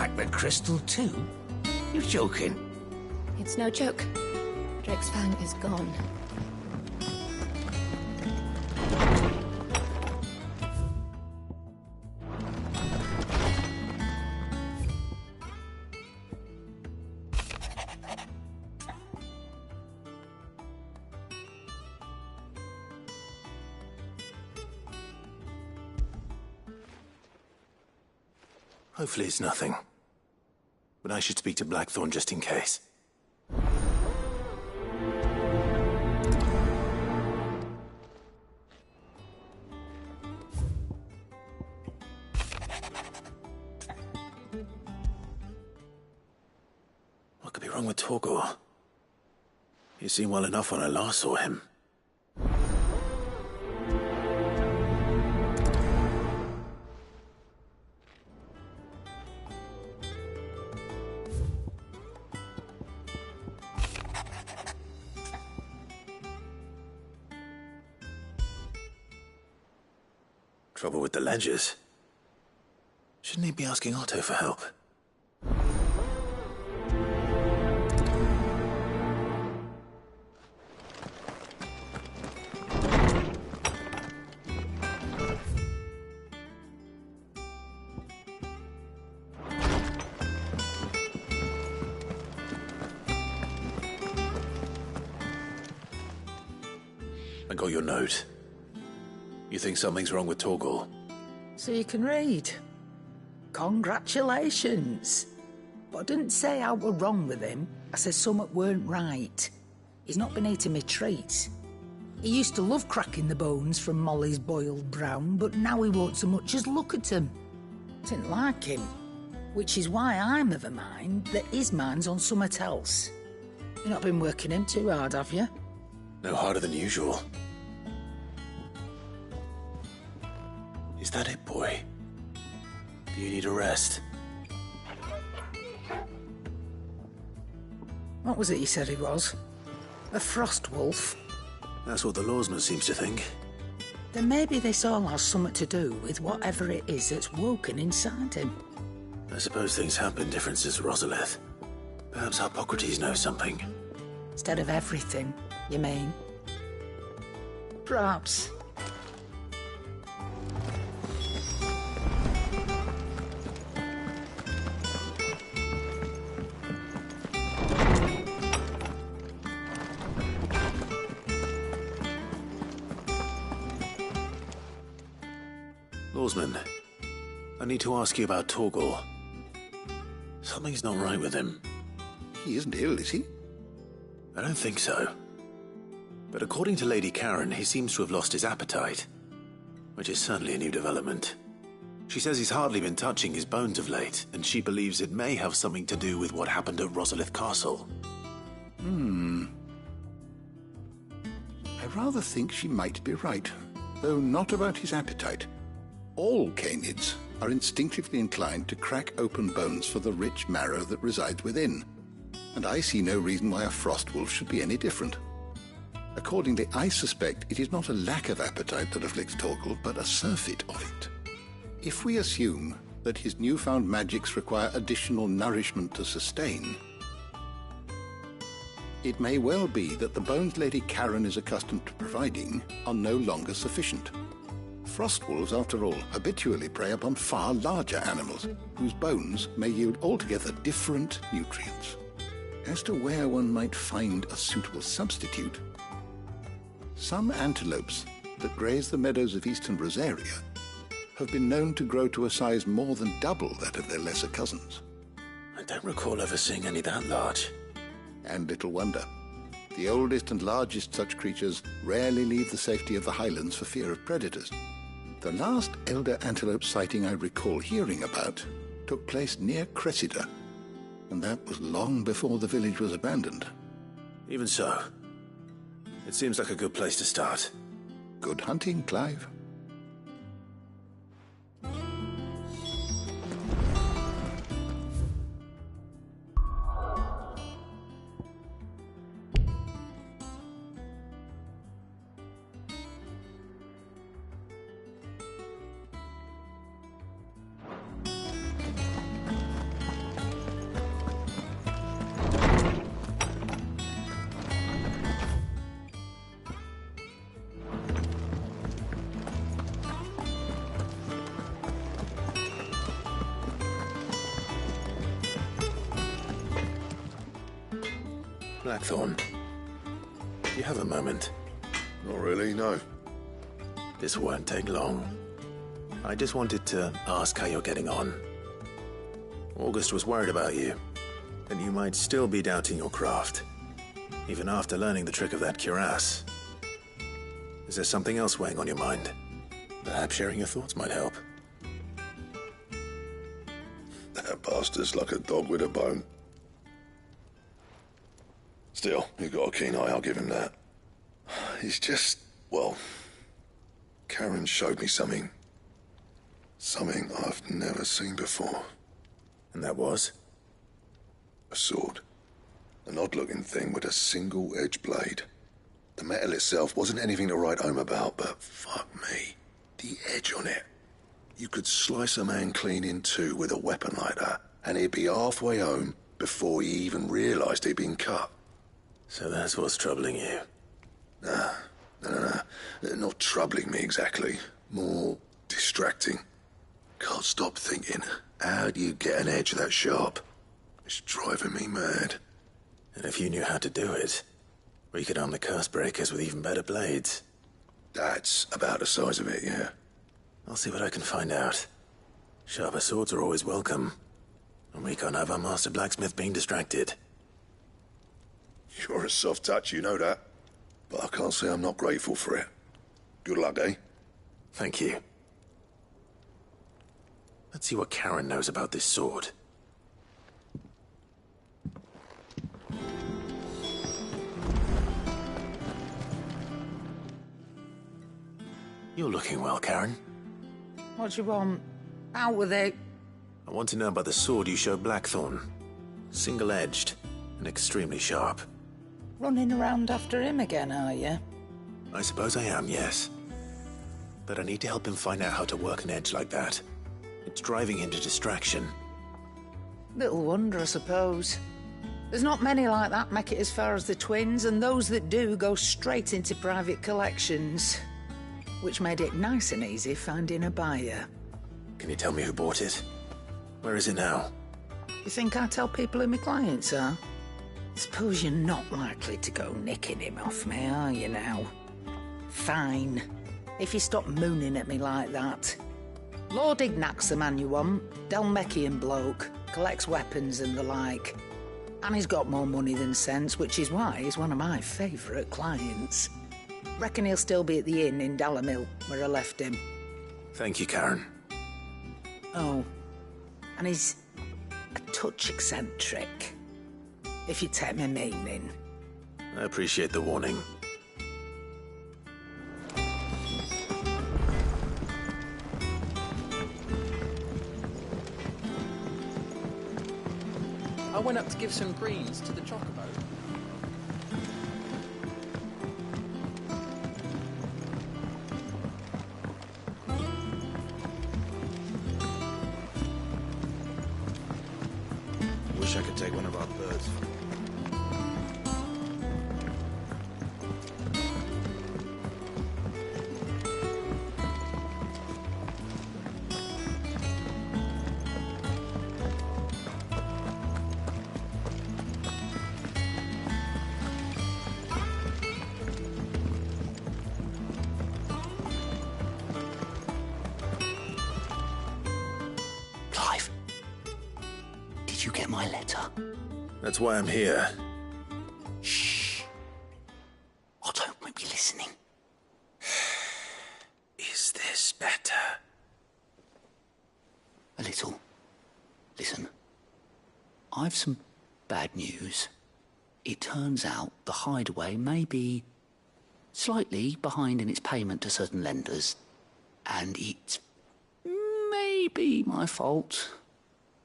crack the crystal too? You're joking. It's no joke. Drake's Fang is gone. Hopefully it's nothing. But I should speak to Blackthorn just in case. What could be wrong with Torgor? He seemed well enough when I last saw him. Trouble with the ledgers. Shouldn't he be asking Otto for help? I got your note. You think something's wrong with Torgor? So you can read. Congratulations. But I didn't say I were wrong with him. I said something weren't right. He's not been eating me treats. He used to love cracking the bones from Molly's boiled brown, but now he won't so much as look at them. Didn't like him. Which is why I'm of a mind that his mind's on something else. You've not been working him too hard, have you? No harder than usual. Is that it, boy? Do you need a rest? What was it you said he was? A frost wolf? That's what the lawsman seems to think. Then maybe this all has something to do with whatever it is that's woken inside him. I suppose things have been different since Rosalith. Perhaps Hippocrates knows something. Instead of everything, you mean? Perhaps. Lawsman, I need to ask you about Torgor. Something's not right with him. He isn't ill, is he? I don't think so. But according to Lady Karen, he seems to have lost his appetite, which is certainly a new development. She says he's hardly been touching his bones of late, and she believes it may have something to do with what happened at Rosalith Castle. I rather think she might be right, though not about his appetite. All canids are instinctively inclined to crack open bones for the rich marrow that resides within, and I see no reason why a frost wolf should be any different. Accordingly, I suspect it is not a lack of appetite that afflicts Torgor, but a surfeit of it. If we assume that his newfound magics require additional nourishment to sustain, it may well be that the bones Lady Karen is accustomed to providing are no longer sufficient. Frost wolves, after all, habitually prey upon far larger animals, whose bones may yield altogether different nutrients. As to where one might find a suitable substitute, some antelopes that graze the meadows of eastern Rosaria have been known to grow to a size more than double that of their lesser cousins. I don't recall ever seeing any that large. And little wonder. The oldest and largest such creatures rarely leave the safety of the highlands for fear of predators. The last elder antelope sighting I recall hearing about took place near Cressida, and that was long before the village was abandoned. Even so, it seems like a good place to start. Good hunting, Clive. Blackthorn, do you have a moment? Not really, no. This won't take long. I just wanted to ask how you're getting on. August was worried about you, and you might still be doubting your craft, even after learning the trick of that cuirass. Is there something else weighing on your mind? Perhaps sharing your thoughts might help. That bastard's like a dog with a bone. Still, you've got a keen eye, I'll give him that. He's just, well, Karen showed me something. Something I've never seen before. And that was? A sword. An odd-looking thing with a single-edged blade. The metal itself wasn't anything to write home about, but fuck me. The edge on it. You could slice a man clean in two with a weapon like that, and he'd be halfway home before he even realised he'd been cut. So that's what's troubling you? No. Not troubling me exactly. More distracting. Can't stop thinking, how do you get an edge that sharp? It's driving me mad. And if you knew how to do it, we could arm the curse breakers with even better blades. That's about the size of it, yeah. I'll see what I can find out. Sharper swords are always welcome. And we can't have our master blacksmith being distracted. You're a soft touch, you know that. But I can't say I'm not grateful for it. Good luck, eh? Thank you. Let's see what Karen knows about this sword. You're looking well, Karen. What do you want? Out with it. I want to know about the sword you showed Blackthorn. Single-edged and extremely sharp. Running around after him again, are you? I suppose I am, yes. But I need to help him find out how to work an edge like that. It's driving him to distraction. Little wonder, I suppose. There's not many like that make it as far as the twins, and those that do go straight into private collections. Which made it nice and easy finding a buyer. Can you tell me who bought it? Where is it now? You think I tell people who my clients are? Suppose you're not likely to go nicking him off me, are you now? Fine. If you stop mooning at me like that. Lord Ignac's the man you want. Dalmekian bloke. Collects weapons and the like. And he's got more money than sense, which is why he's one of my favourite clients. Reckon he'll still be at the inn in Dalamil, where I left him. Thank you, Karen. Oh, and he's a touch eccentric, if you take my meaning. I appreciate the warning. I went up to give some greens to the chocobo. Wish I could take one of our birds. Clive, did you get my letter? That's why I'm here. Shh. Otto won't be listening. Is this better? A little. Listen, I've some bad news. It turns out the hideaway may be slightly behind in its payment to certain lenders, and it's maybe my fault.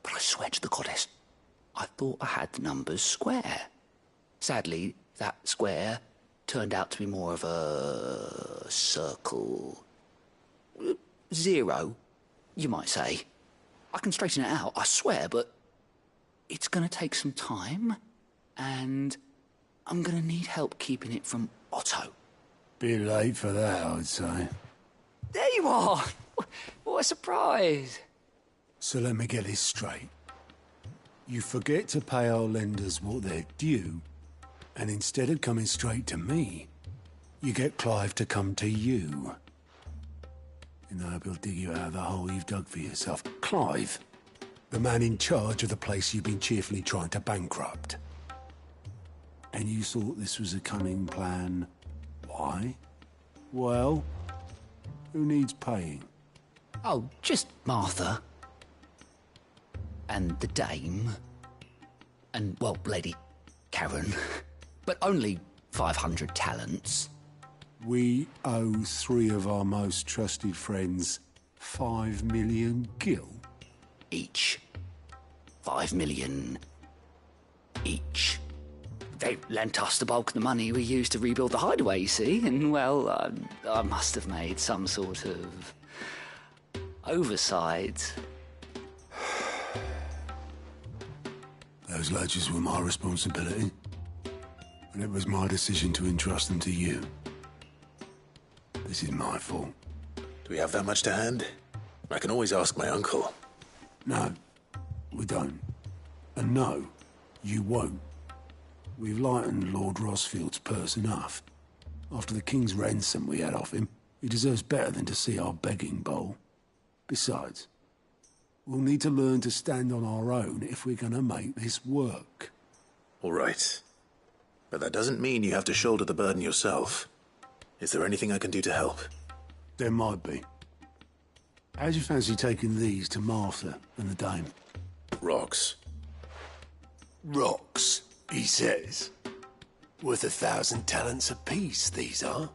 But I swear to the goddess, I thought I had the numbers square. Sadly, that square turned out to be more of a circle. Zero, you might say. I can straighten it out, I swear, but it's going to take some time, and I'm going to need help keeping it from Otto. Bit late for that, I'd say. There you are! What a surprise! So let me get this straight. You forget to pay our lenders what they're due, And instead of coming straight to me, you get Clive to come to you. In the hope he'll dig you out of the hole you've dug for yourself. Clive, the man in charge of the place you've been cheerfully trying to bankrupt. And you thought this was a cunning plan. Why? Well, who needs paying? Oh, just Martha. And the dame. And, well, Lady Karen. But only 500 talents. We owe 3 of our most trusted friends 5 million gil. Each. 5 million each. They lent us the bulk of the money we used to rebuild the hideaway, you see, and, well, I must have made some sort of oversight. Those ledgers were my responsibility, and it was my decision to entrust them to you. This is my fault. Do we have that much to hand? I can always ask my uncle. No, we don't. And no, you won't. We've lightened Lord Rosfield's purse enough. After the king's ransom we had off him, he deserves better than to see our begging bowl. Besides, we'll need to learn to stand on our own if we're gonna make this work. All right. But that doesn't mean you have to shoulder the burden yourself. Is there anything I can do to help? There might be. How'd you fancy taking these to Martha and the dame? Rocks. Rocks, he says. Worth 1,000 talents apiece, these are.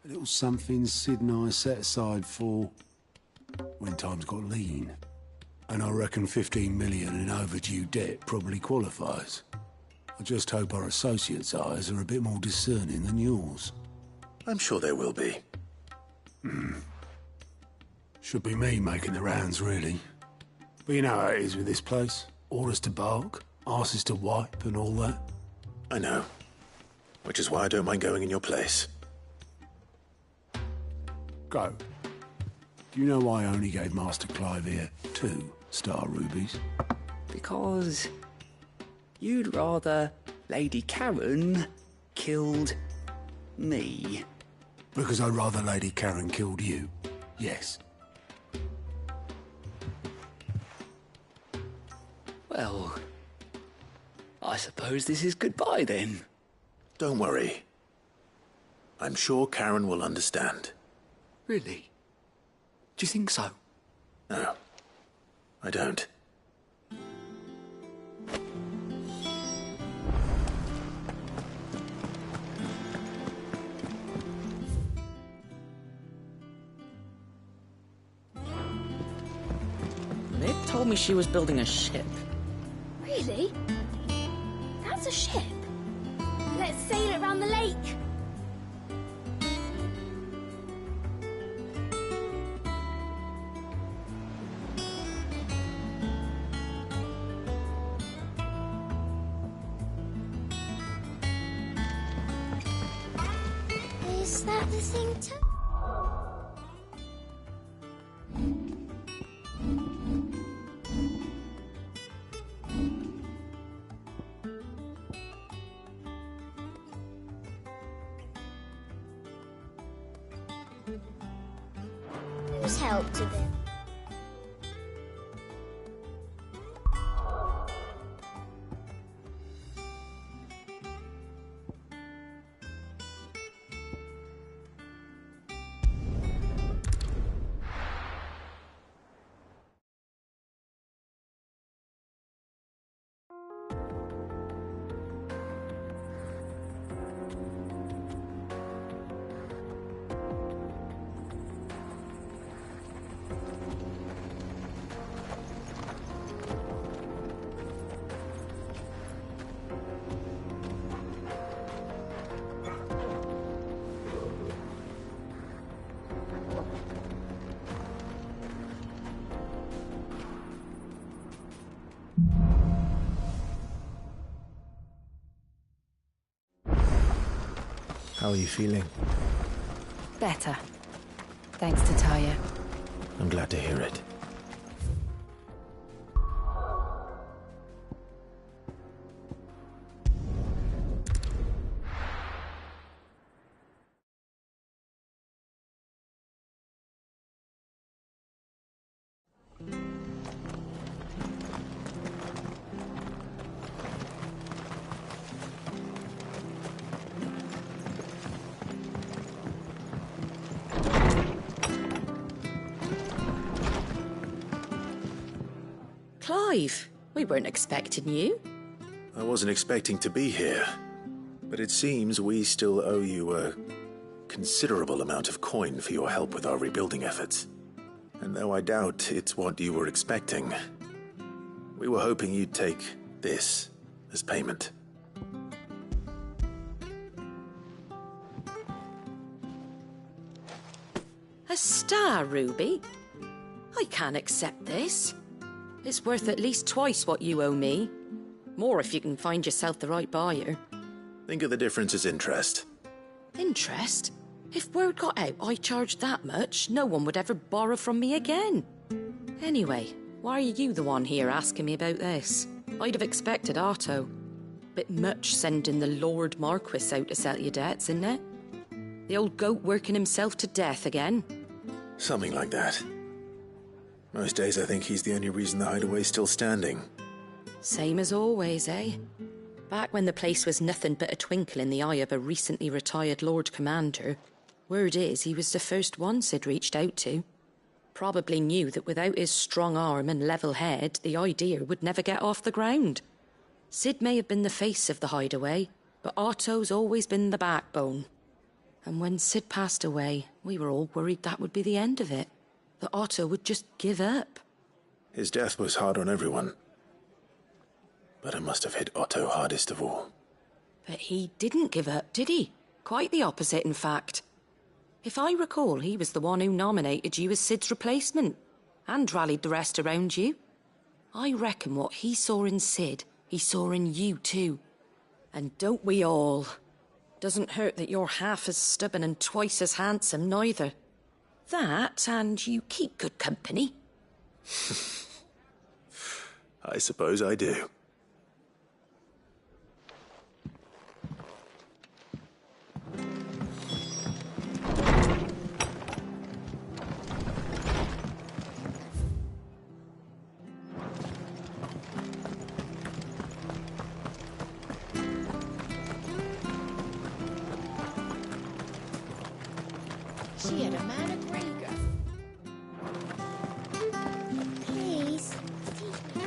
A little something Sid and I set aside for when times got lean. And I reckon 15 million in overdue debt probably qualifies. I just hope our associates' eyes are a bit more discerning than yours. I'm sure there will be. Should be me making the rounds, really. But you know how it is with this place. Orders to bark, arses to wipe and all that. I know. Which is why I don't mind going in your place. Go. Do you know why I only gave Master Clive here 2 star rubies? Because you'd rather Lady Karen killed me. Because I'd rather Lady Karen killed you. Yes. Well, I suppose this is goodbye then. Don't worry. I'm sure Karen will understand. Really? Do you think so? No, I don't. Nick told me she was building a ship. Really? That's a ship? Let's sail it around the lake. Is that the thing to... Who's helped a bit? How are you feeling? Better. Thanks to Taya. I'm glad to hear it. Clive, we weren't expecting you. I wasn't expecting to be here, but it seems we still owe you a considerable amount of coin for your help with our rebuilding efforts. And though I doubt it's what you were expecting, we were hoping you'd take this as payment. A star ruby? I can't accept this. It's worth at least twice what you owe me. More if you can find yourself the right buyer. Think of the difference as interest. Interest? If word got out I charged that much, no one would ever borrow from me again. Anyway, why are you the one here asking me about this? I'd have expected Otto. Bit much sending the Lord Marquis out to settle your debts, isn't it? The old goat working himself to death again. Something like that. Most days I think he's the only reason the hideaway's still standing. Same as always, eh? Back when the place was nothing but a twinkle in the eye of a recently retired Lord Commander, word is he was the first one Sid reached out to. Probably knew that without his strong arm and level head, the idea would never get off the ground. Sid may have been the face of the hideaway, but Otto's always been the backbone. And when Sid passed away, we were all worried that would be the end of it. That Otto would just give up. His death was hard on everyone. But it must have hit Otto hardest of all. But he didn't give up, did he? Quite the opposite, in fact. If I recall, he was the one who nominated you as Sid's replacement, and rallied the rest around you. I reckon what he saw in Sid, he saw in you too. And don't we all? Doesn't hurt that you're half as stubborn and twice as handsome, neither. That, and you keep good company. I suppose I do. She had a man at Rhaegar. Please, teach me.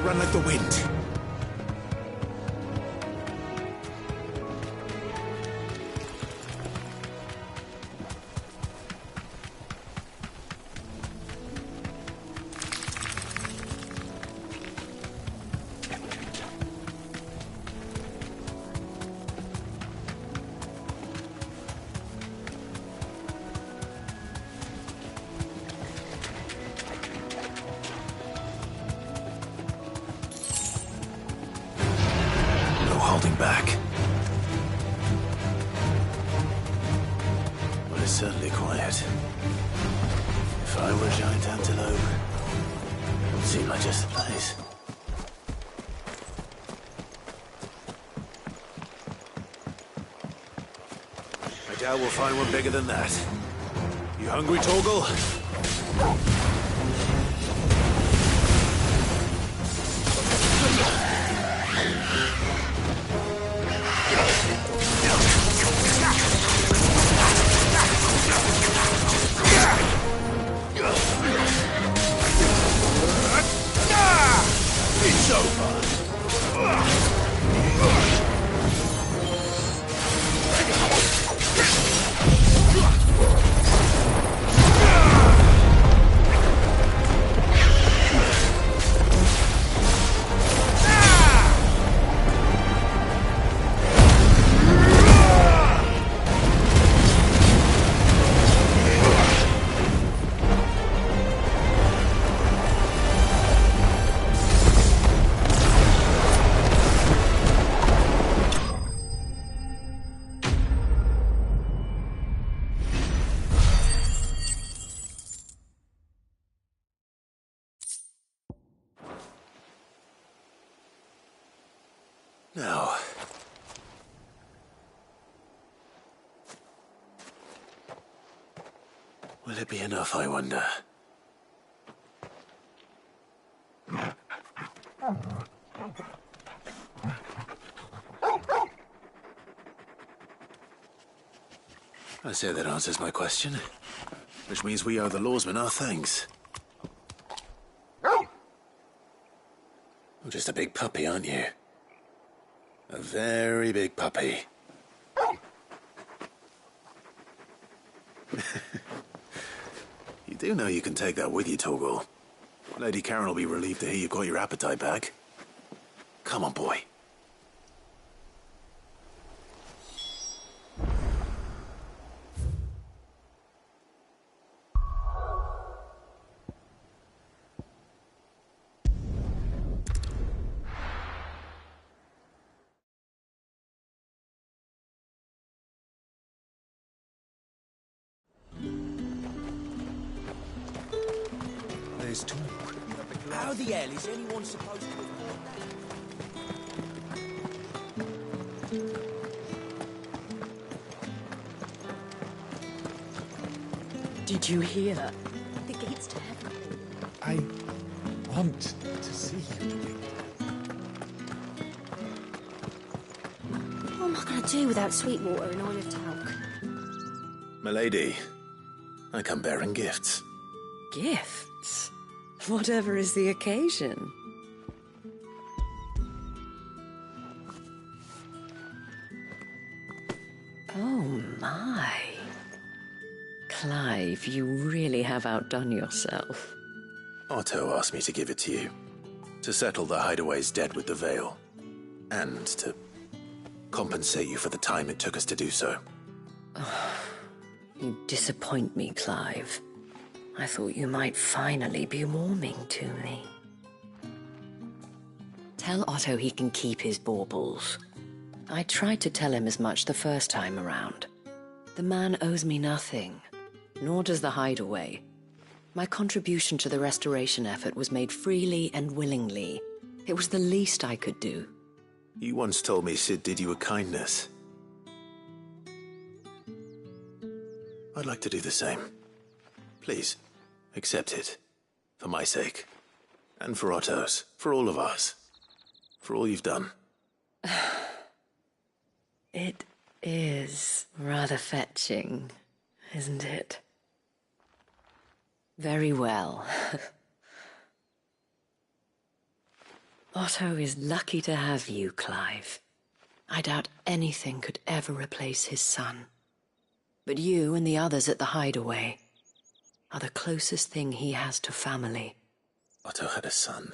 Run like the wind. Holding back. Well, it's certainly quiet. If I were a giant antelope, it would seem like just the place. I doubt we'll find one bigger than that. You hungry, Torgal? It's over. Now, will it be enough, I wonder? I say that answers my question. Which means we owe the lawsman our thanks. You're just a big puppy, aren't you? A very big puppy. You do know you can take that with you, Torgal. Lady Karen will be relieved to hear you've got your appetite back. Come on, boy. There's talk. How the hell is anyone supposed to afford that? Did you hear? The gates to heaven. I want to see you. What am I going to do without Sweetwater and Oil of Talc? Milady, I come bearing gifts. Gifts? Whatever is the occasion. Oh my. Clive, you really have outdone yourself. Otto asked me to give it to you. To settle the Hideaway's debt with the Veil. And to compensate you for the time it took us to do so. You disappoint me, Clive. I thought you might finally be warming to me. Tell Otto he can keep his baubles. I tried to tell him as much the first time around. The man owes me nothing, nor does the Hideaway. My contribution to the restoration effort was made freely and willingly. It was the least I could do. You once told me Sid did you a kindness. I'd like to do the same. Please, accept it. For my sake. And for Otto's. For all of us. For all you've done. It is rather fetching, isn't it? Very well. Otto is lucky to have you, Clive. I doubt anything could ever replace his son. But you and the others at the Hideaway are the closest thing he has to family. Otto had a son.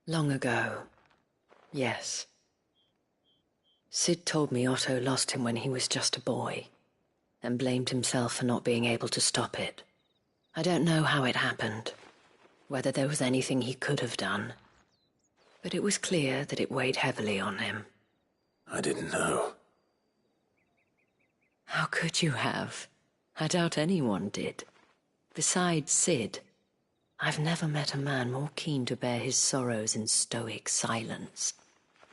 Long ago, yes. Sid told me Otto lost him when he was just a boy, and blamed himself for not being able to stop it. I don't know how it happened, whether there was anything he could have done, but it was clear that it weighed heavily on him. I didn't know. How could you have? I doubt anyone did. Besides Sid, I've never met a man more keen to bear his sorrows in stoic silence.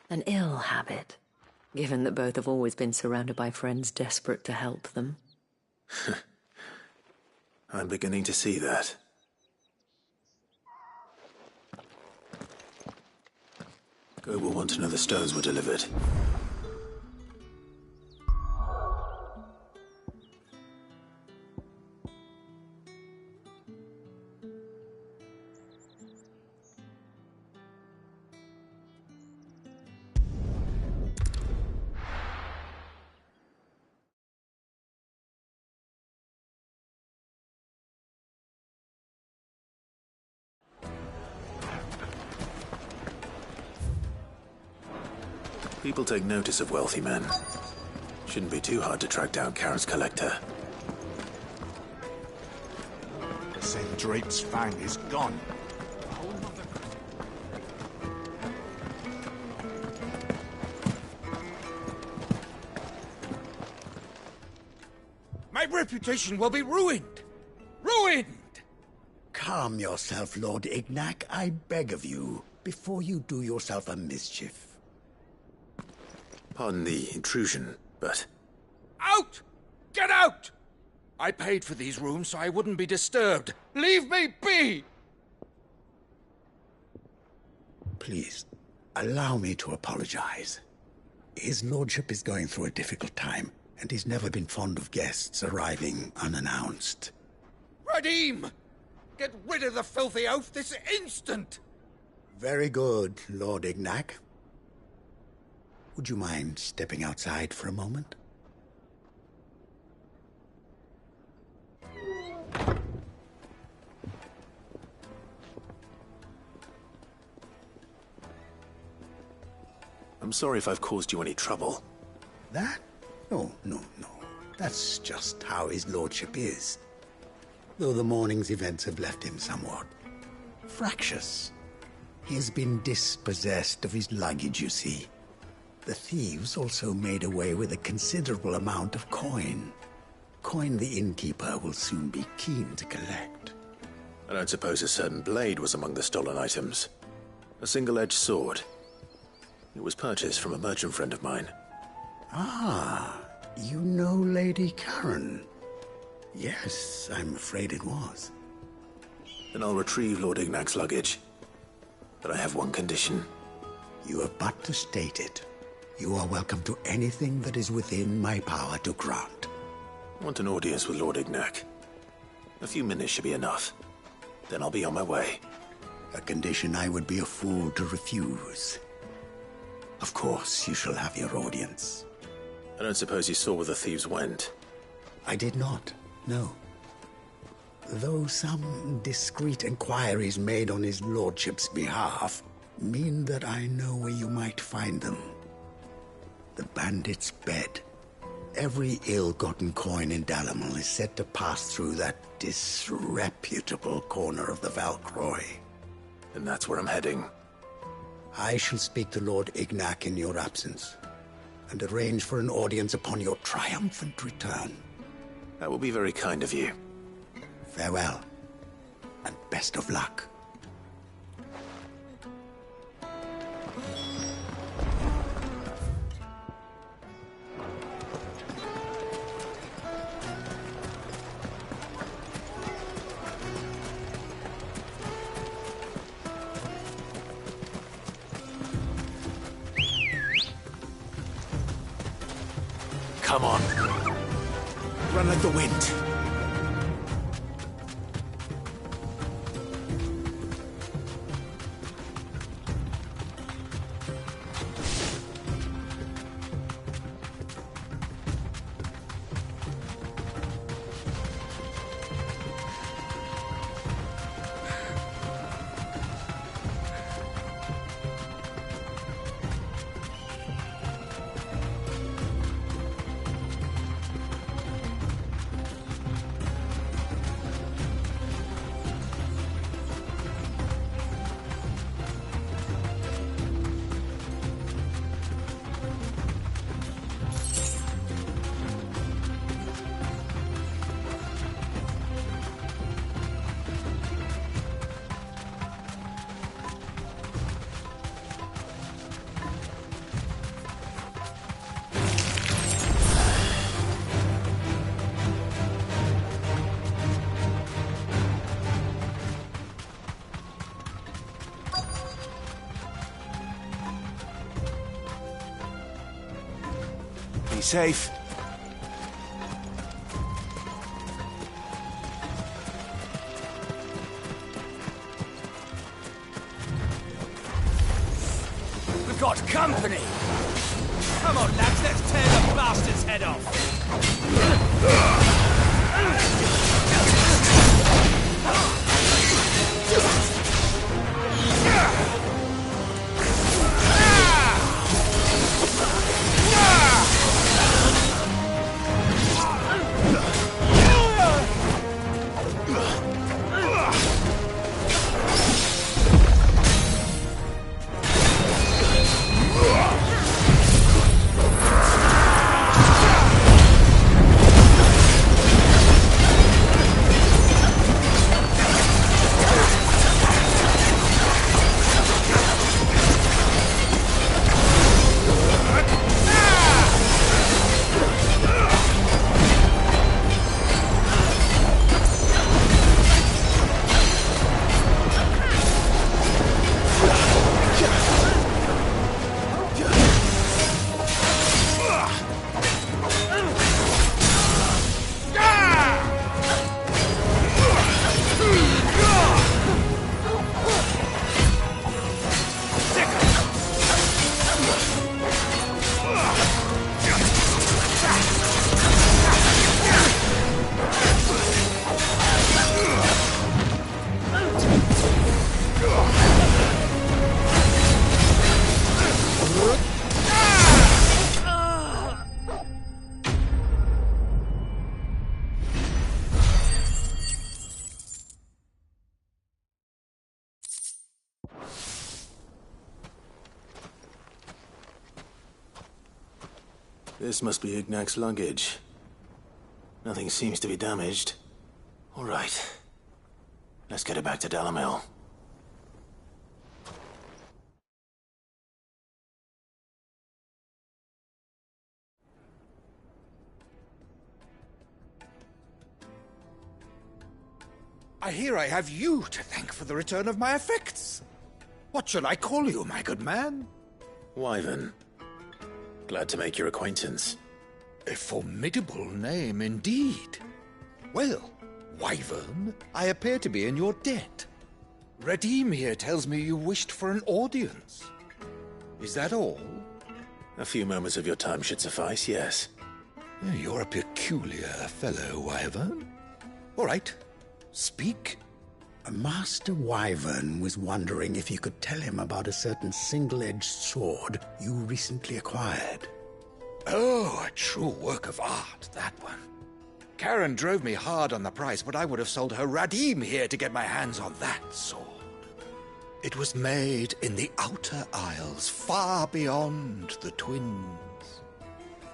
An ill habit, given that both have always been surrounded by friends desperate to help them. I'm beginning to see that. Gob will want to know the stones were delivered. People take notice of wealthy men. Shouldn't be too hard to track down Karen's collector. The Sendrape's fang is gone. My reputation will be ruined! Ruined! Calm yourself, Lord Ignac, I beg of you, before you do yourself a mischief. Pardon the intrusion, but... Out! Get out! I paid for these rooms so I wouldn't be disturbed. Leave me be! Please, allow me to apologize. His lordship is going through a difficult time, and he's never been fond of guests arriving unannounced. Radim! Get rid of the filthy oaf this instant! Very good, Lord Ignac. Would you mind stepping outside for a moment? I'm sorry if I've caused you any trouble. That? No. That's just how his lordship is. Though the morning's events have left him somewhat fractious. He has been dispossessed of his luggage, you see. The thieves also made away with a considerable amount of coin. Coin the innkeeper will soon be keen to collect. I don't suppose a certain blade was among the stolen items. A single-edged sword. It was purchased from a merchant friend of mine. Ah, you know Lady Karen. Yes, I'm afraid it was. Then I'll retrieve Lord Ignac's luggage. But I have one condition. You have but to state it. You are welcome to anything that is within my power to grant. I want an audience with Lord Ignac. A few minutes should be enough. Then I'll be on my way. A condition I would be a fool to refuse. Of course, you shall have your audience. I don't suppose you saw where the thieves went. I did not, no. Though some discreet inquiries made on his lordship's behalf mean that I know where you might find them. The bandit's bed. Every ill-gotten coin in Dalamal is said to pass through that disreputable corner of the Valcroy. And that's where I'm heading. I shall speak to Lord Ignac in your absence, and arrange for an audience upon your triumphant return. That will be very kind of you. Farewell, and best of luck. Come on. Run like the wind. Be safe. We've got company. Come on, lads, let's tear the bastard's head off. This must be Ignac's luggage. Nothing seems to be damaged. All right. Let's get it back to Dalamil. I hear I have you to thank for the return of my effects. What shall I call you, my good man? Wyvern. Glad to make your acquaintance. A formidable name indeed. Well, Wyvern, I appear to be in your debt. Radim here tells me you wished for an audience. Is that all? A few moments of your time should suffice, yes. You're a peculiar fellow, Wyvern. All right, speak. Master Wyvern was wondering if you could tell him about a certain single-edged sword you recently acquired. Oh, a true work of art, that one. Karen drove me hard on the price, but I would have sold her Radim here to get my hands on that sword. It was made in the Outer Isles, far beyond the Twins,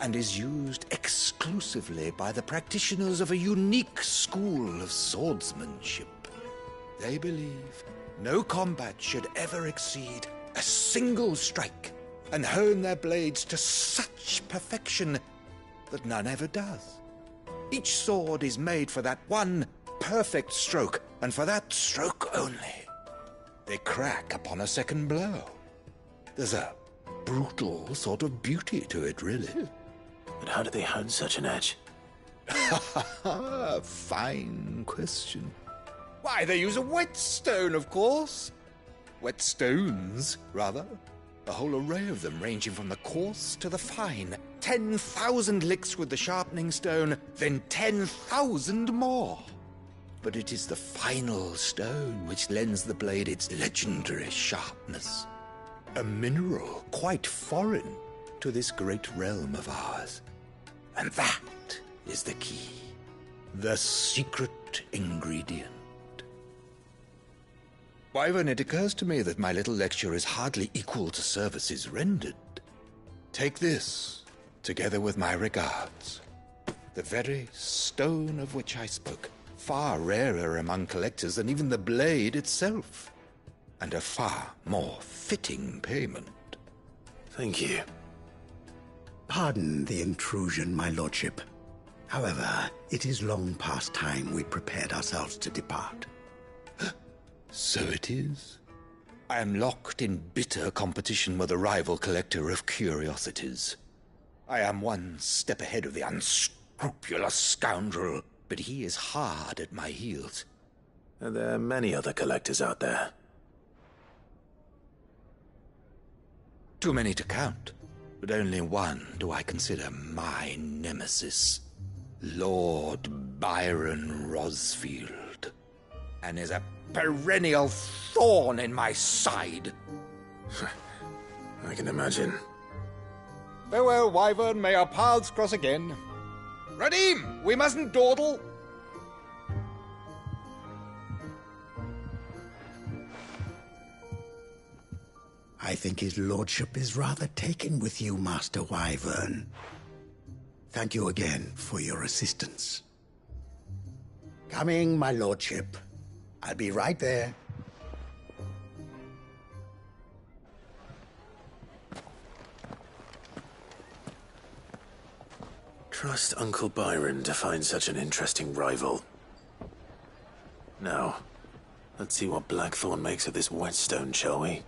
and is used exclusively by the practitioners of a unique school of swordsmanship. They believe no combat should ever exceed a single strike, and hone their blades to such perfection that none ever does. Each sword is made for that one perfect stroke, and for that stroke only. They crack upon a second blow. There's a brutal sort of beauty to it, really. But how do they hone such an edge? Fine question. Why, they use a whetstone, of course. Whetstones, rather. A whole array of them, ranging from the coarse to the fine. 10,000 licks with the sharpening stone, then 10,000 more. But it is the final stone which lends the blade its legendary sharpness. A mineral quite foreign to this great realm of ours. And that is the key. The secret ingredient. Wyvern, it occurs to me that my little lecture is hardly equal to services rendered. Take this, together with my regards. The very stone of which I spoke, far rarer among collectors than even the blade itself, and a far more fitting payment. Thank you. Pardon the intrusion, my lordship. However, it is long past time we prepared ourselves to depart. So it is. I am locked in bitter competition with a rival collector of curiosities. I am one step ahead of the unscrupulous scoundrel, but he is hard at my heels. Are there many other collectors out there? Too many to count, but only one do I consider my nemesis. Lord Byron Rosfield. And is a perennial thorn in my side. I can imagine. Farewell, Wyvern. May our paths cross again. Radim, we mustn't dawdle. I think his lordship is rather taken with you, Master Wyvern. Thank you again for your assistance. Coming, my lordship. I'll be right there. Trust Uncle Byron to find such an interesting rival. Now, let's see what Blackthorn makes of this whetstone, shall we?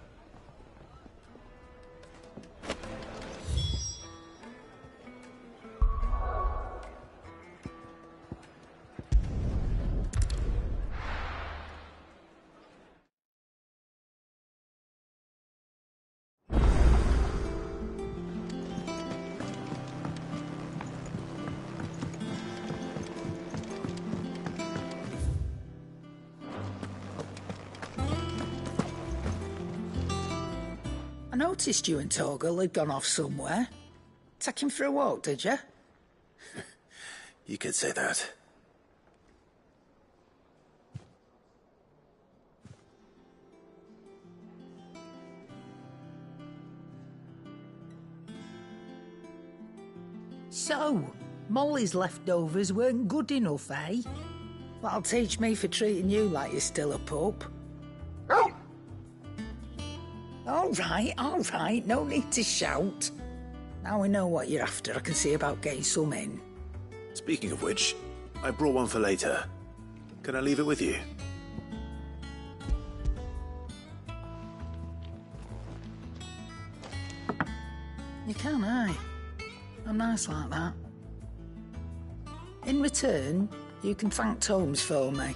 I noticed you and Torgal had gone off somewhere. Take him for a walk, did you? You could say that. So, Molly's leftovers weren't good enough, eh? That'll teach me for treating you like you're still a pup. All right, no need to shout. Now we know what you're after, I can see about getting some in. Speaking of which, I brought one for later. Can I leave it with you? You can, aye. I'm nice like that. In return, you can thank Tomes for me.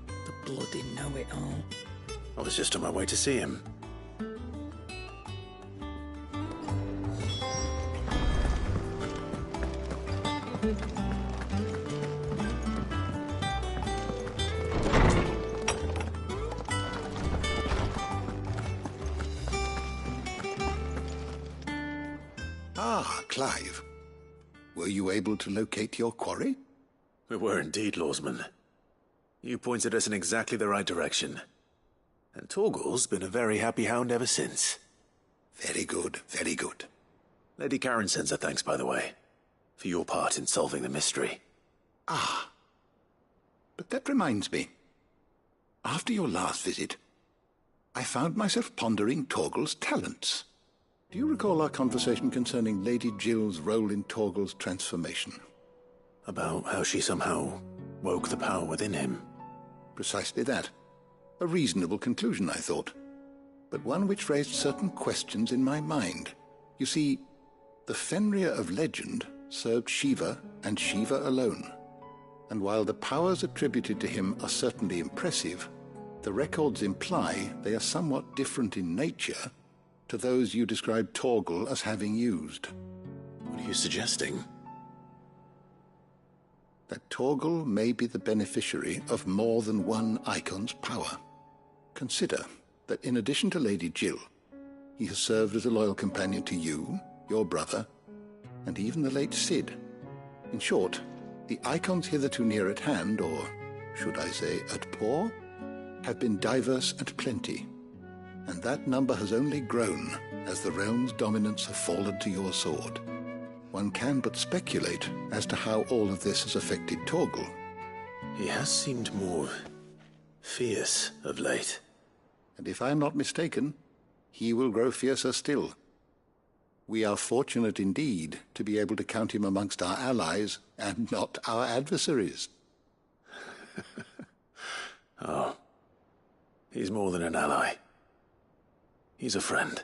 The bloody know-it-all. I was just on my way to see him. Ah, Clive. Were you able to locate your quarry? We were indeed, Lawsman. You pointed us in exactly the right direction. And Torgal's been a very happy hound ever since. Very good, very good. Lady Karen sends her thanks, by the way, for your part in solving the mystery. Ah. But that reminds me. After your last visit, I found myself pondering Torgal's talents. Do you recall our conversation concerning Lady Jill's role in Torgal's transformation? About how she somehow woke the power within him. Precisely that. A reasonable conclusion, I thought, but one which raised certain questions in my mind. You see, the Fenrir of legend served Shiva and Shiva alone, and while the powers attributed to him are certainly impressive, the records imply they are somewhat different in nature to those you described Torgal as having used. What are you suggesting? That Torgal may be the beneficiary of more than one icon's power. Consider that in addition to Lady Jill, he has served as a loyal companion to you, your brother, and even the late Cid. In short, the icons hitherto near at hand, or should I say at paw, have been diverse and plenty, and that number has only grown as the realm's dominance have fallen to your sword. One can but speculate as to how all of this has affected Torgal. He has seemed more fierce of late. And if I am not mistaken, he will grow fiercer still. We are fortunate indeed to be able to count him amongst our allies and not our adversaries. Oh, he's more than an ally. He's a friend.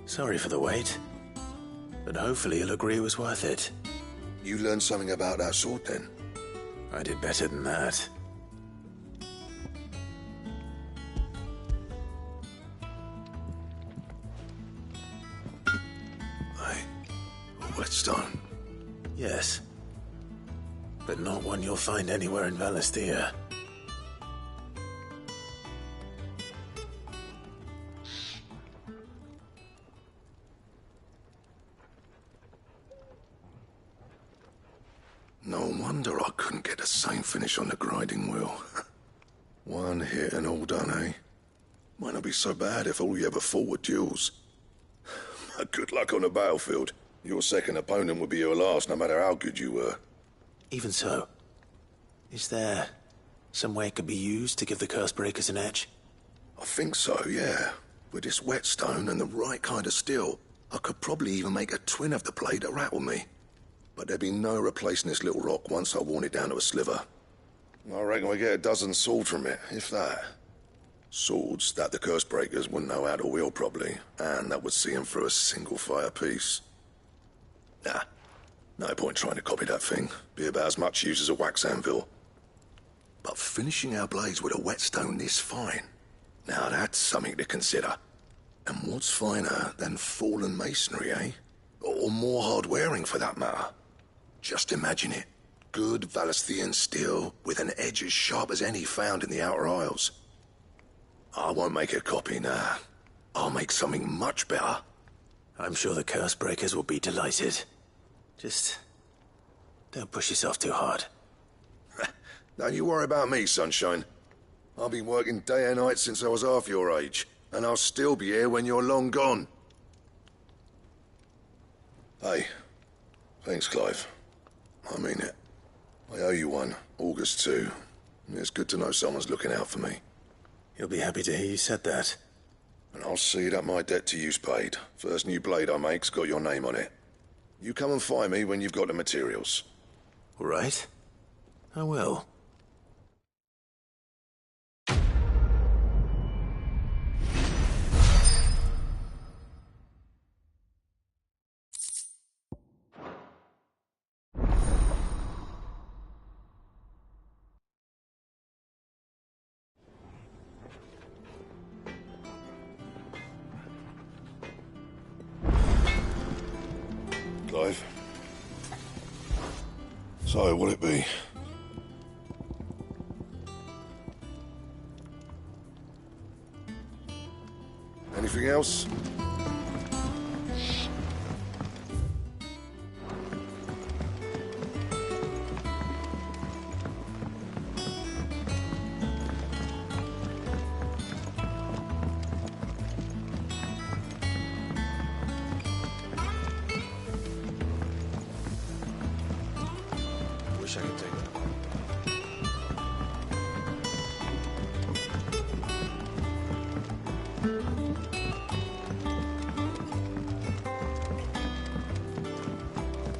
Sorry for the wait, but hopefully he'll agree it was worth it. You learned something about that sword, then? I did better than that. A whetstone? Yes, but not one you'll find anywhere in Valisthea. No wonder I couldn't get the same finish on the grinding wheel. One hit and all done, eh? Might not be so bad if all you ever fought were duels. But good luck on the battlefield. Your second opponent would be your last, no matter how good you were. Even so, is there some way it could be used to give the curse breakers an edge? I think so, yeah. With this whetstone and the right kind of steel, I could probably even make a twin of the blade that rattled me. But there'd be no replacing this little rock once I worn it down to a sliver. I reckon we get a dozen swords from it, if that. Swords that the curse breakers wouldn't know how to wield properly, and that would see them through a single fire piece. Nah, no point trying to copy that thing. Be about as much use as a wax anvil. But finishing our blades with a whetstone this fine, now that's something to consider. And what's finer than fallen masonry, eh? or more hard-wearing for that matter. Just imagine it. Good Valisthian steel with an edge as sharp as any found in the Outer Isles. I won't make a copy now. I'll make something much better. I'm sure the curse breakers will be delighted. Just don't push yourself too hard. Don't you worry about me, sunshine. I've been working day and night since I was half your age, and I'll still be here when you're long gone. Hey, thanks, Clive. I mean it. I owe you one, August too. It's good to know someone's looking out for me. He'll be happy to hear you said that. And I'll see that my debt to you's paid. First new blade I make's got your name on it. You come and find me when you've got the materials. All right. I will. Clive? So, what'll it be? Anything else? Wish I could take that.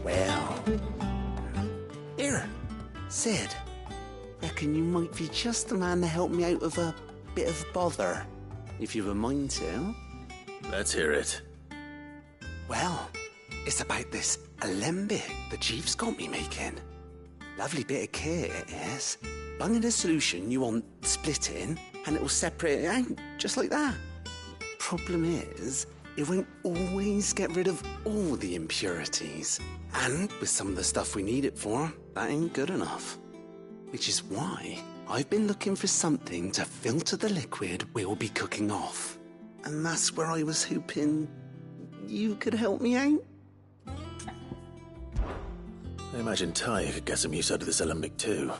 Well. Here, Sid. Reckon you might be just the man to help me out of a bit of bother, if you've a mind to. Let's hear it. Well, it's about this alembic the chief's got me making. Lovely bit of kit it is. Bung in a solution you want splitting, and it will separate it out, just like that. Problem is, it won't always get rid of all the impurities. And with some of the stuff we need it for, that ain't good enough. Which is why I've been looking for something to filter the liquid we'll be cooking off. And that's where I was hoping you could help me out. I imagine Ty could get some use out of this alembic too.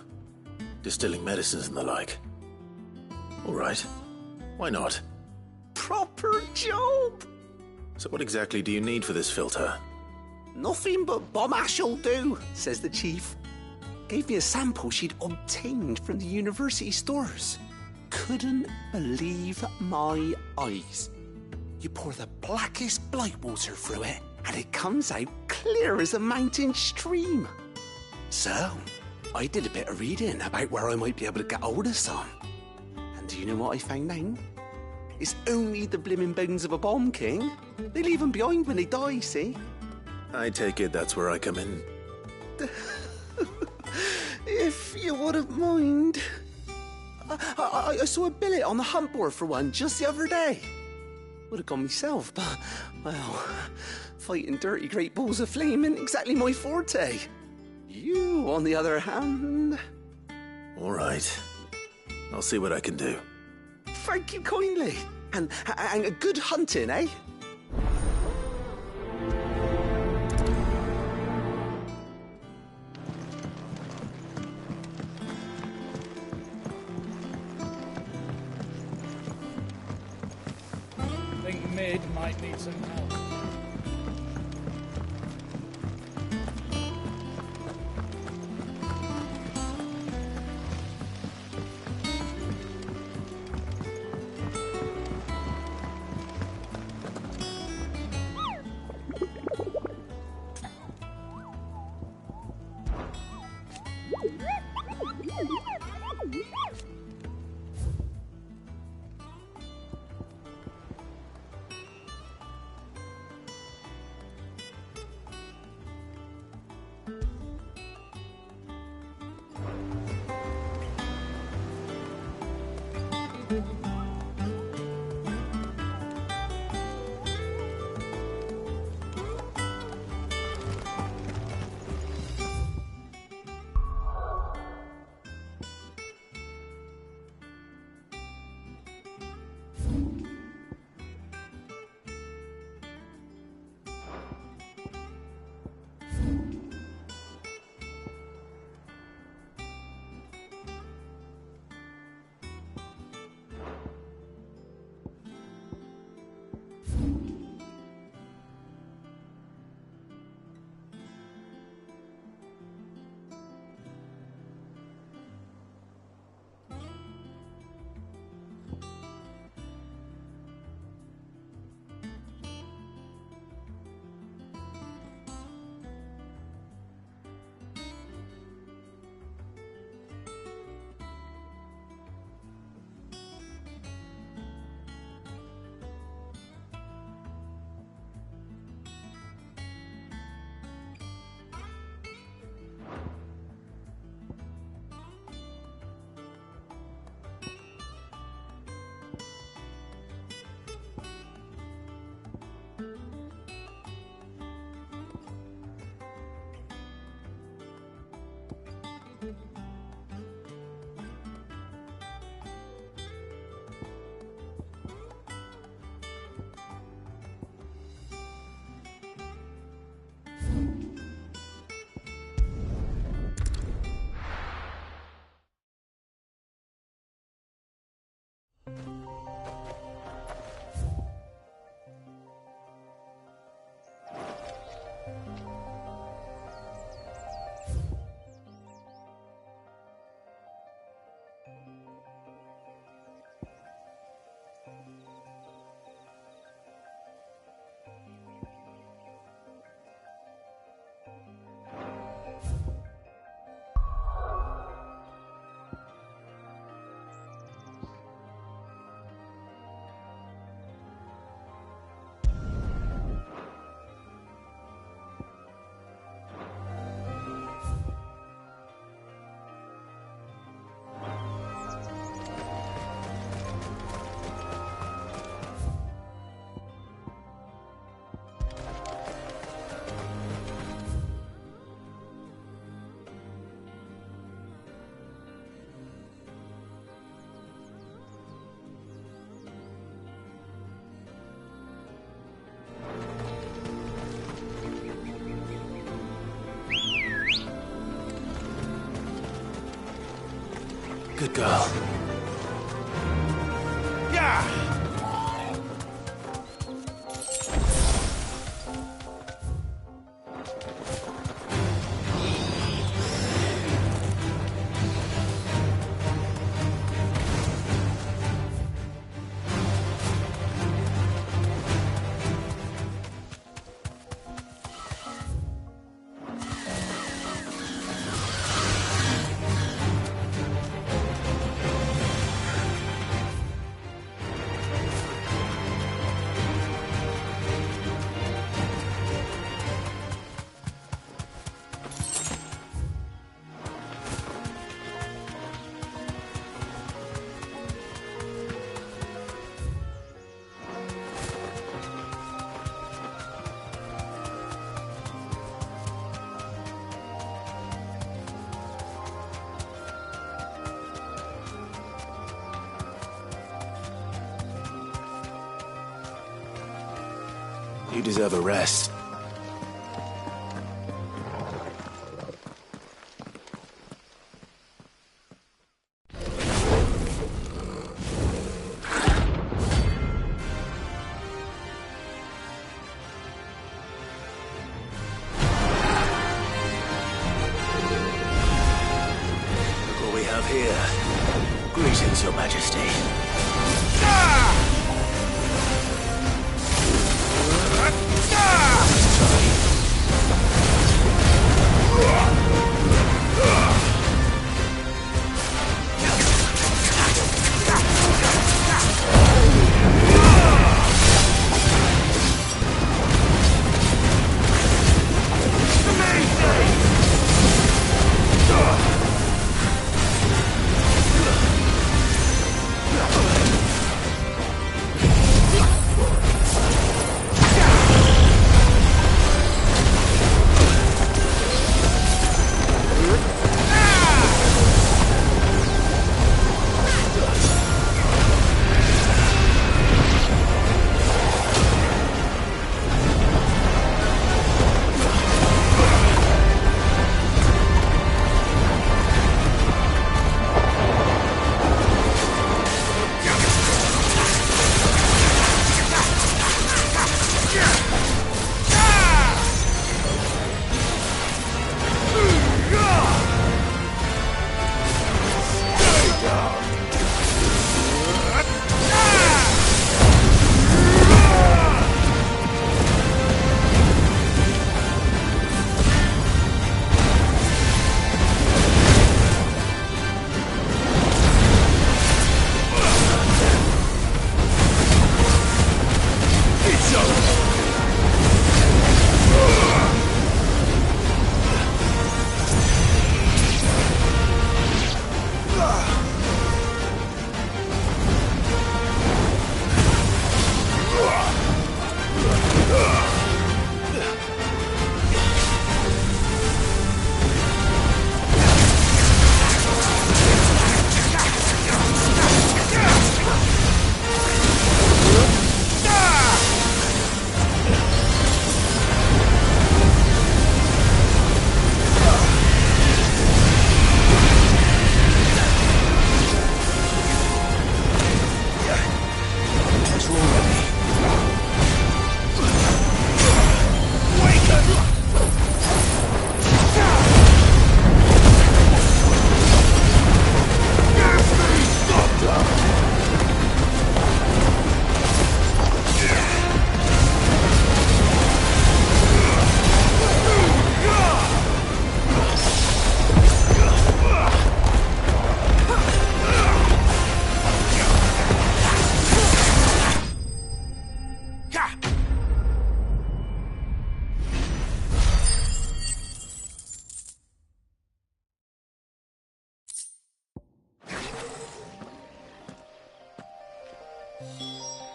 Distilling medicines and the like. All right. Why not? Proper job! So what exactly do you need for this filter? Nothing but bomb ash'll do, says the chief. Gave me a sample she'd obtained from the university stores. Couldn't believe my eyes. You pour the blackest blight water through it, and it comes out clear as a mountain stream. So, I did a bit of reading about where I might be able to get hold of some. And do you know what I found out? It's only the blimmin' bones of a bomb king. They leave them behind when they die, see? I take it that's where I come in. If you wouldn't mind. I saw a billet on the hunt board for one just the other day. Would have gone myself, but, well, fighting dirty great balls of flame ain't exactly my forte. You, on the other hand... All right. I'll see what I can do. Thank you kindly. And good hunting, eh? I think Mid might need some help. Good girl. Yeah! You deserve a rest. Look what we have here. Greetings, Your Majesty.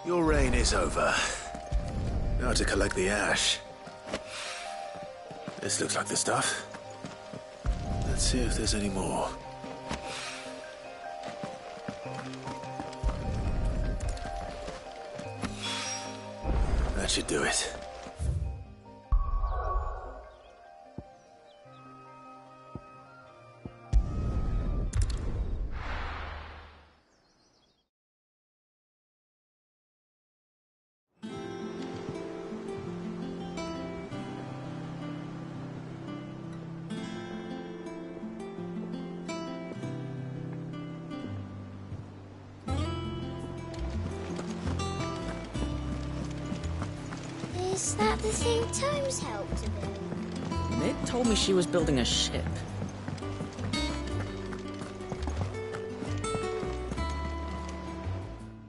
Your reign is over. Now to collect the ash. This looks like the stuff. Let's see if there's any more. That should do it. Is that the thing Tomes helped to build? Mid told me she was building a ship.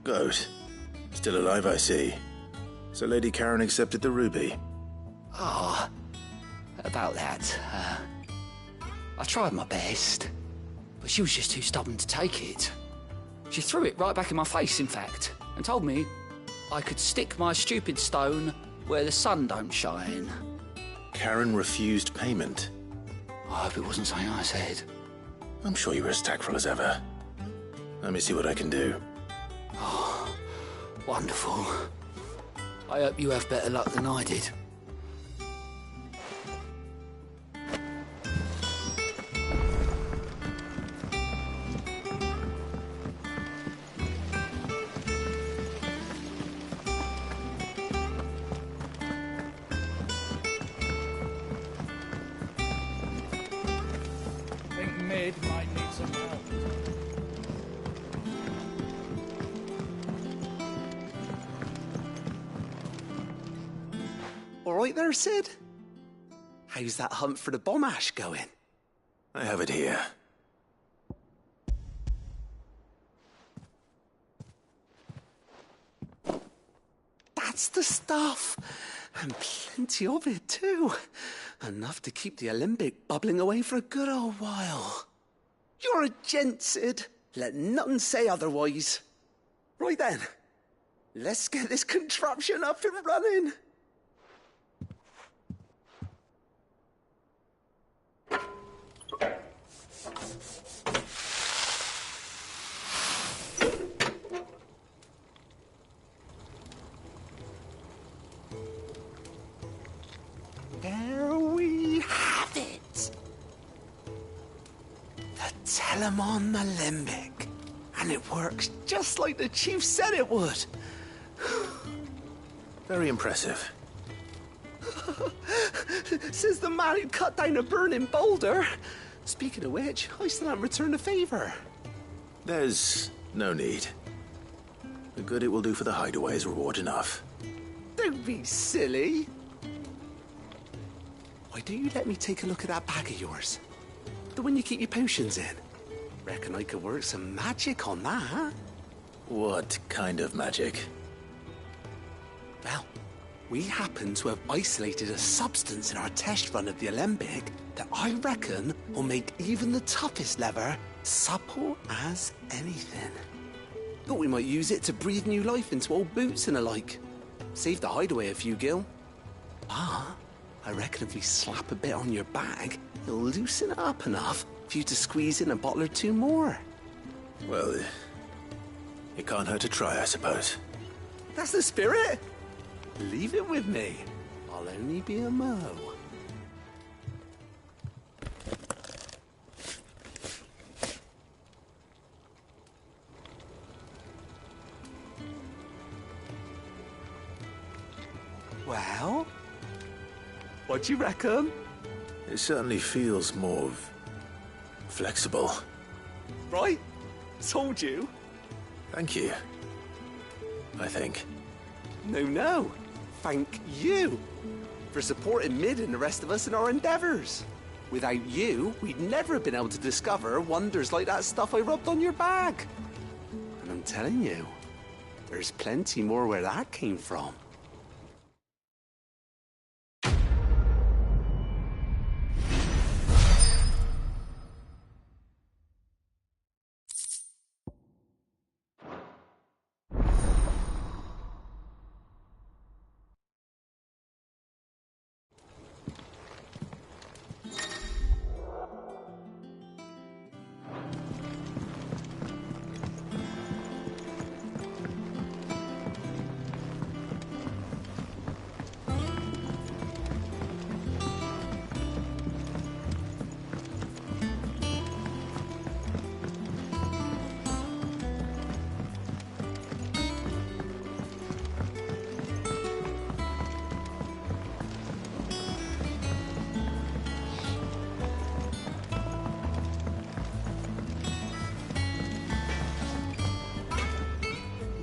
Goat. Still alive, I see. So Lady Karen accepted the ruby. Ah, about that. I tried my best, but she was just too stubborn to take it. She threw it right back in my face, in fact, and told me I could stick my stupid stone where the sun don't shine. Karen refused payment. I hope it wasn't something I said. I'm sure you were as tactful as ever. Let me see what I can do. Oh, wonderful. I hope you have better luck than I did. I think Mid might need some help. All right there, Sid? How's that hunt for the bomb ash going? I have it here. That's the stuff. And plenty of it, too. Enough to keep the alembic bubbling away for a good old while. You're a gent, Sid. Let nothing say otherwise. Right then. Let's get this contraption up and running. There we have it. The Telemon Alembic. And it works just like the chief said it would. Very impressive. Says the man who cut down a burning boulder. Speaking of which, I still haven't returned the favor. There's no need. The good it will do for the hideaway is reward enough. Don't be silly. Why don't you let me take a look at that bag of yours? The one you keep your potions in. Reckon I could work some magic on that. What kind of magic? Well, we happen to have isolated a substance in our test run of the alembic that I reckon will make even the toughest lever supple as anything. Thought we might use it to breathe new life into old boots and the like. Save the hideaway a few gil. Ah, I reckon if we slap a bit on your bag, it'll loosen it up enough for you to squeeze in a bottle or two more. Well, it can't hurt to try, I suppose. That's the spirit. Leave it with me. I'll only be a mo. Well, what do you reckon? It certainly feels more flexible. Right? Told you. Thank you. I think. No. Thank you for supporting Mid and the rest of us in our endeavors. Without you, we'd never have been able to discover wonders like that stuff I rubbed on your bag. And I'm telling you, there's plenty more where that came from.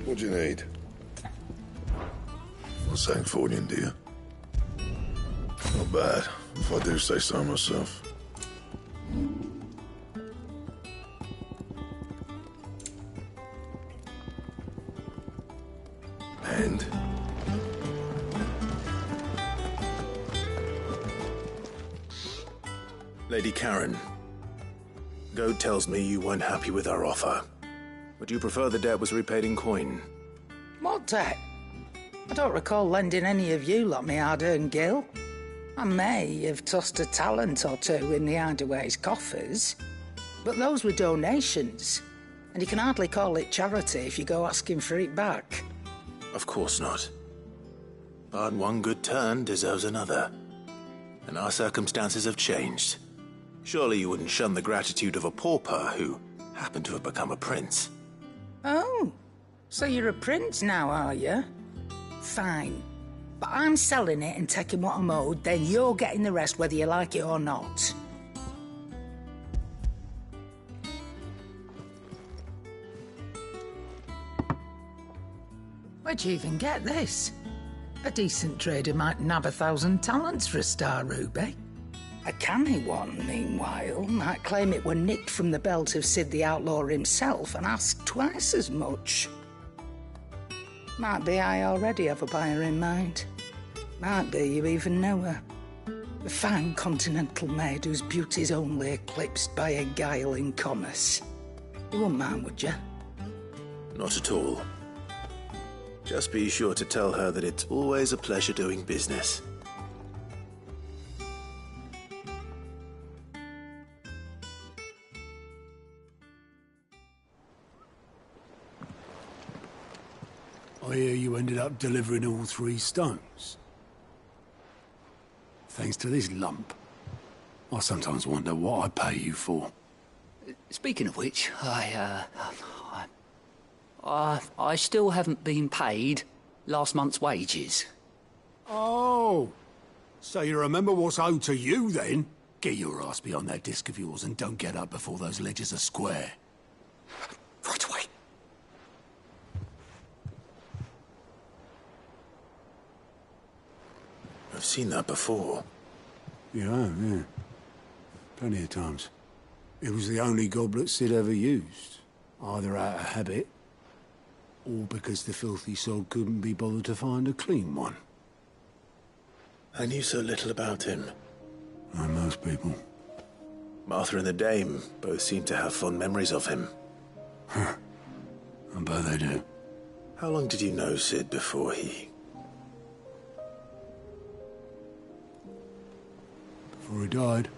What do you need? Not saying fortune, do you? bad, if I do say so myself. And? Lady Karen, Goad tells me you weren't happy with our offer. Would you prefer the debt was repaid in coin? What debt? I don't recall lending any of you lot me hard-earned gil. I may have tossed a talent or two in the Hideaway's coffers, but those were donations, and you can hardly call it charity if you go asking for it back. Of course not. But one good turn deserves another. And our circumstances have changed. Surely you wouldn't shun the gratitude of a pauper who happened to have become a prince. Oh, so you're a prince now, are you? Fine. But I'm selling it and taking what I'm owed, then you're getting the rest whether you like it or not. Where'd you even get this? A decent trader might nab 1,000 talents for a star ruby. A canny one, meanwhile, might claim it were nicked from the belt of Sid the Outlaw himself and ask twice as much. Might be I already have a buyer in mind. Might be you even know her. A fine continental maid whose beauty's only eclipsed by a guile in commerce. You wouldn't mind, would you? Not at all. Just be sure to tell her that it's always a pleasure doing business. I hear you ended up delivering all 3 stones. Thanks to this lump. I sometimes wonder what I pay you for. Speaking of which, I still haven't been paid last month's wages. Oh, so you remember what's owed to you then? Get your ass behind that disc of yours and don't get up before those ledgers are square. Right away. I've seen that before. Yeah. Plenty of times. It was the only goblet Sid ever used. Either out of habit, or because the filthy soul couldn't be bothered to find a clean one. I knew so little about him. Like most people. Martha and the Dame both seem to have fond memories of him. I bet they do. How long did you know Sid before he... Before he died.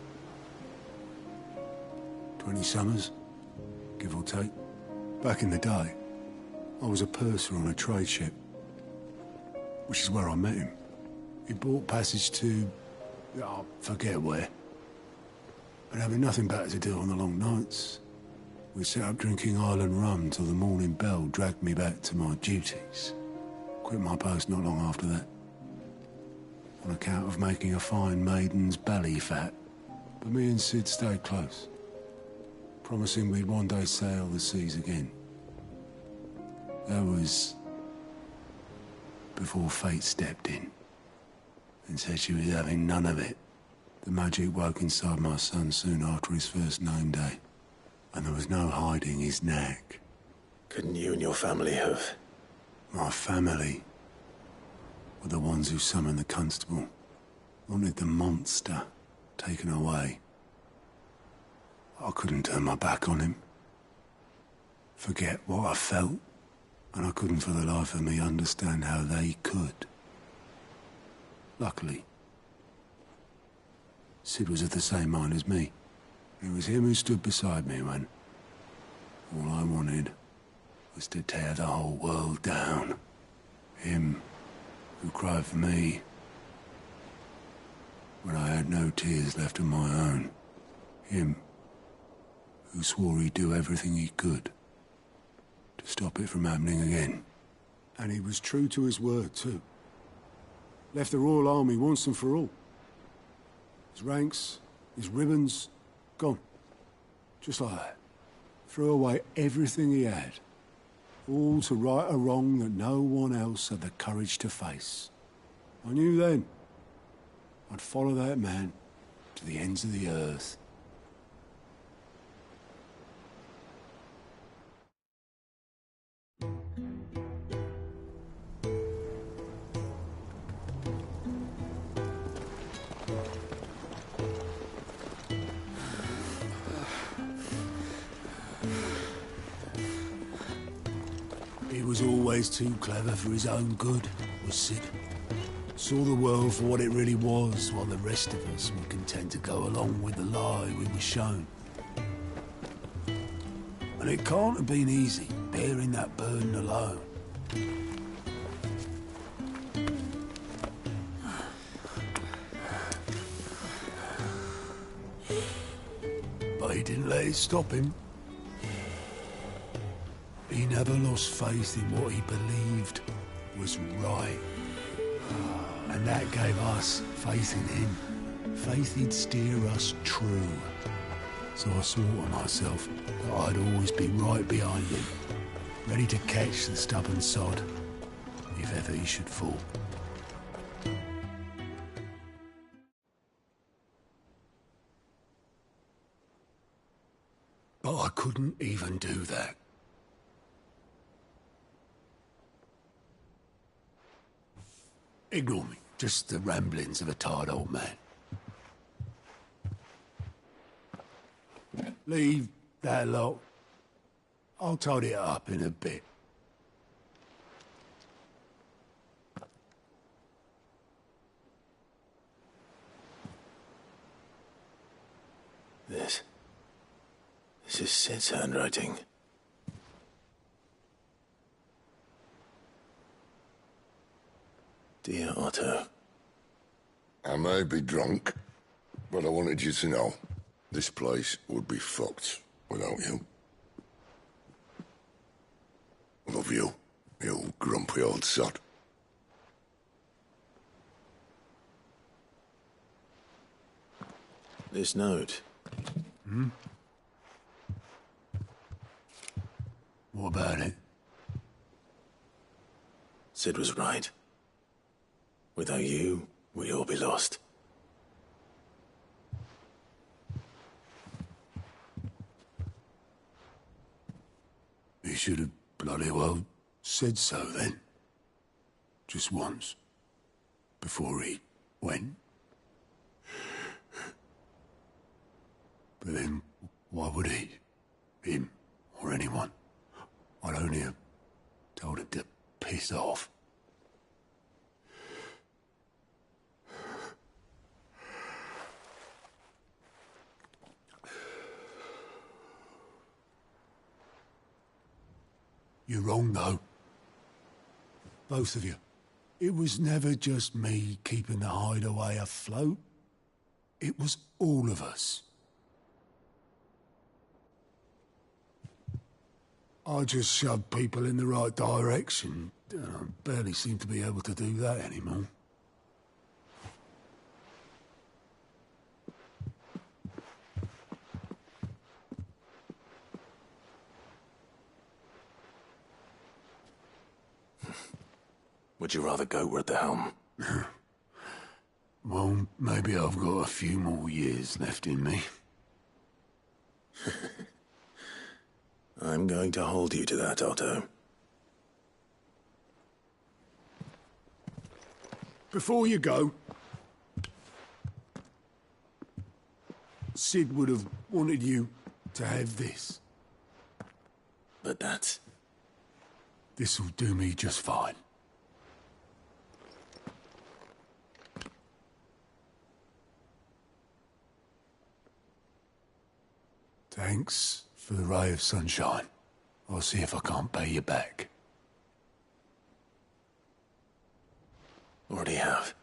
20 summers, give or take. Back in the day, I was a purser on a trade ship, which is where I met him. He bought passage to... I forget where. But having nothing better to do on the long nights, we sat up drinking island rum till the morning bell dragged me back to my duties. Quit my post not long after that. On account of making a fine maiden's belly fat. But me and Sid stayed close, promising we'd one day sail the seas again. That was before fate stepped in and said she was having none of it. The magic woke inside my son soon after his first name day, and there was no hiding his knack. Couldn't you and your family have... My family were the ones who summoned the constable, wanted the monster taken away. I couldn't turn my back on him, forget what I felt, and I couldn't for the life of me understand how they could. Luckily, Sid was of the same mind as me. It was him who stood beside me when all I wanted was to tear the whole world down. Him who cried for me when I had no tears left of my own. Him who swore he'd do everything he could to stop it from happening again. And he was true to his word, too. Left the Royal Army once and for all. His ranks, his ribbons, gone. Just like that. Threw away everything he had. All to right a wrong that no one else had the courage to face. I knew then. I'd follow that man to the ends of the earth. He was always too clever for his own good, was Sid. Saw the world for what it really was, while the rest of us were content to go along with the lie we were shown. And it can't have been easy, bearing that burden alone. But he didn't let it stop him. He never lost faith in what he believed was right. And that gave us faith in him. Faith he'd steer us true. So I swore to myself that I'd always be right behind him, ready to catch the stubborn sod, if ever he should fall. But I couldn't even do that. Ignore me. Just the ramblings of a tired old man. Leave that lot. I'll tidy it up in a bit. This is Sid's handwriting. Dear Otto. I may be drunk, but I wanted you to know this place would be fucked without you. Love you, you grumpy old sod. This note. Hmm? What about it? Sid was right. Without you, we'd all be lost. He should have bloody well said so then. Just once. Before he went. But then, why would he? Him, or anyone? I'd only have told him to piss off. You're wrong, though. Both of you. It was never just me keeping the hideaway afloat. It was all of us. I just shoved people in the right direction. I barely seem to be able to do that anymore. Would you rather goat at the helm? Well, maybe I've got a few more years left in me. I'm going to hold you to that, Otto. Before you go, Sid would have wanted you to have this. But that's... This'll do me just fine. Thanks for the ray of sunshine. I'll see if I can't pay you back. Already have.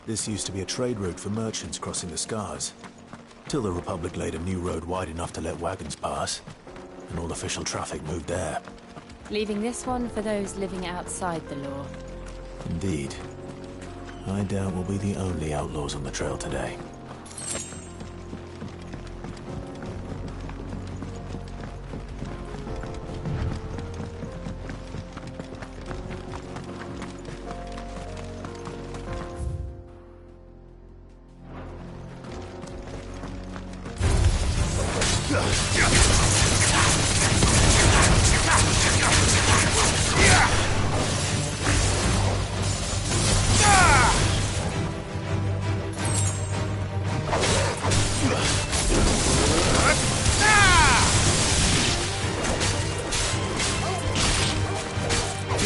This used to be a trade route for merchants crossing the Scars, till the Republic laid a new road wide enough to let wagons pass, and all official traffic moved there. Leaving this one for those living outside the law. Indeed. I doubt we'll be the only outlaws on the trail today.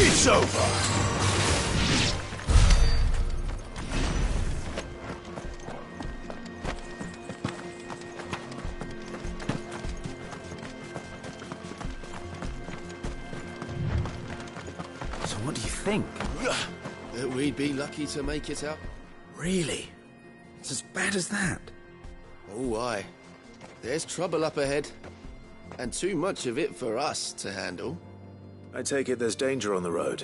It's over. So what do you think? That we'd be lucky to make it out? Really? It's as bad as that? Oh, aye. There's trouble up ahead. And too much of it for us to handle. I take it there's danger on the road.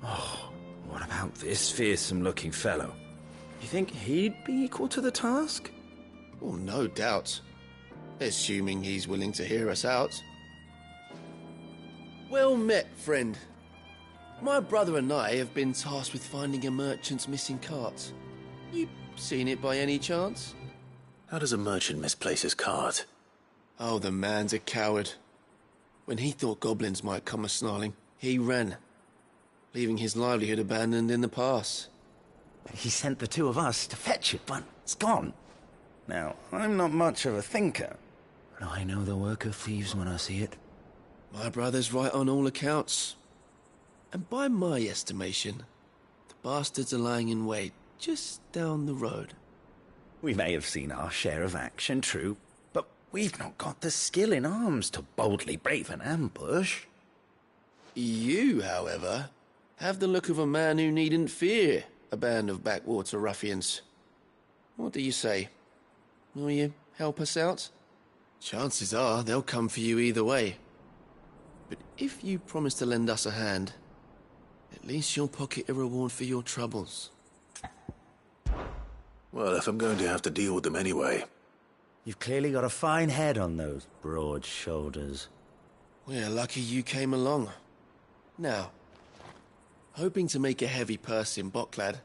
Oh, what about this fearsome-looking fellow? You think he'd be equal to the task? Oh, no doubt. Assuming he's willing to hear us out. Well met, friend. My brother and I have been tasked with finding a merchant's missing cart. You seen it by any chance? How does a merchant misplace his cart? Oh, the man's a coward. When he thought goblins might come a-snarling, he ran, leaving his livelihood abandoned in the pass. He sent the two of us to fetch it, but it's gone. Now, I'm not much of a thinker, but I know the work of thieves when I see it. My brother's right on all accounts. And by my estimation, the bastards are lying in wait just down the road. We may have seen our share of action, true, but we've not got the skill in arms to boldly brave an ambush. You, however, have the look of a man who needn't fear a band of backwater ruffians. What do you say? Will you help us out? Chances are they'll come for you either way. But if you promise to lend us a hand, at least you'll pocket a reward for your troubles. Well, if I'm going to have to deal with them anyway. You've clearly got a fine head on those broad shoulders. We're lucky you came along. Now, hoping to make a heavy purse in Bocklad,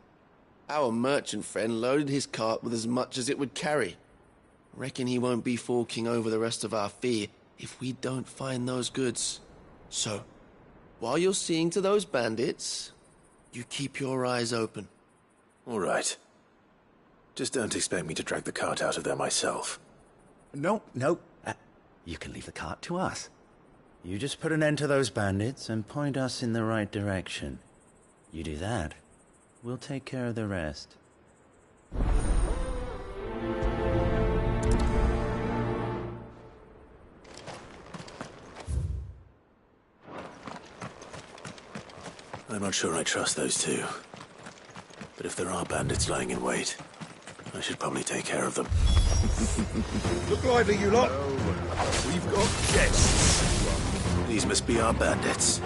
our merchant friend loaded his cart with as much as it would carry. Reckon he won't be forking over the rest of our fee if we don't find those goods. So, while you're seeing to those bandits, you keep your eyes open. All right. Just don't expect me to drag the cart out of there myself. No. You can leave the cart to us. You just put an end to those bandits and point us in the right direction. You do that, we'll take care of the rest. I'm not sure I trust those two. But if there are bandits lying in wait, I should probably take care of them. Look lively, you lot. We've got guests. These must be our bandits.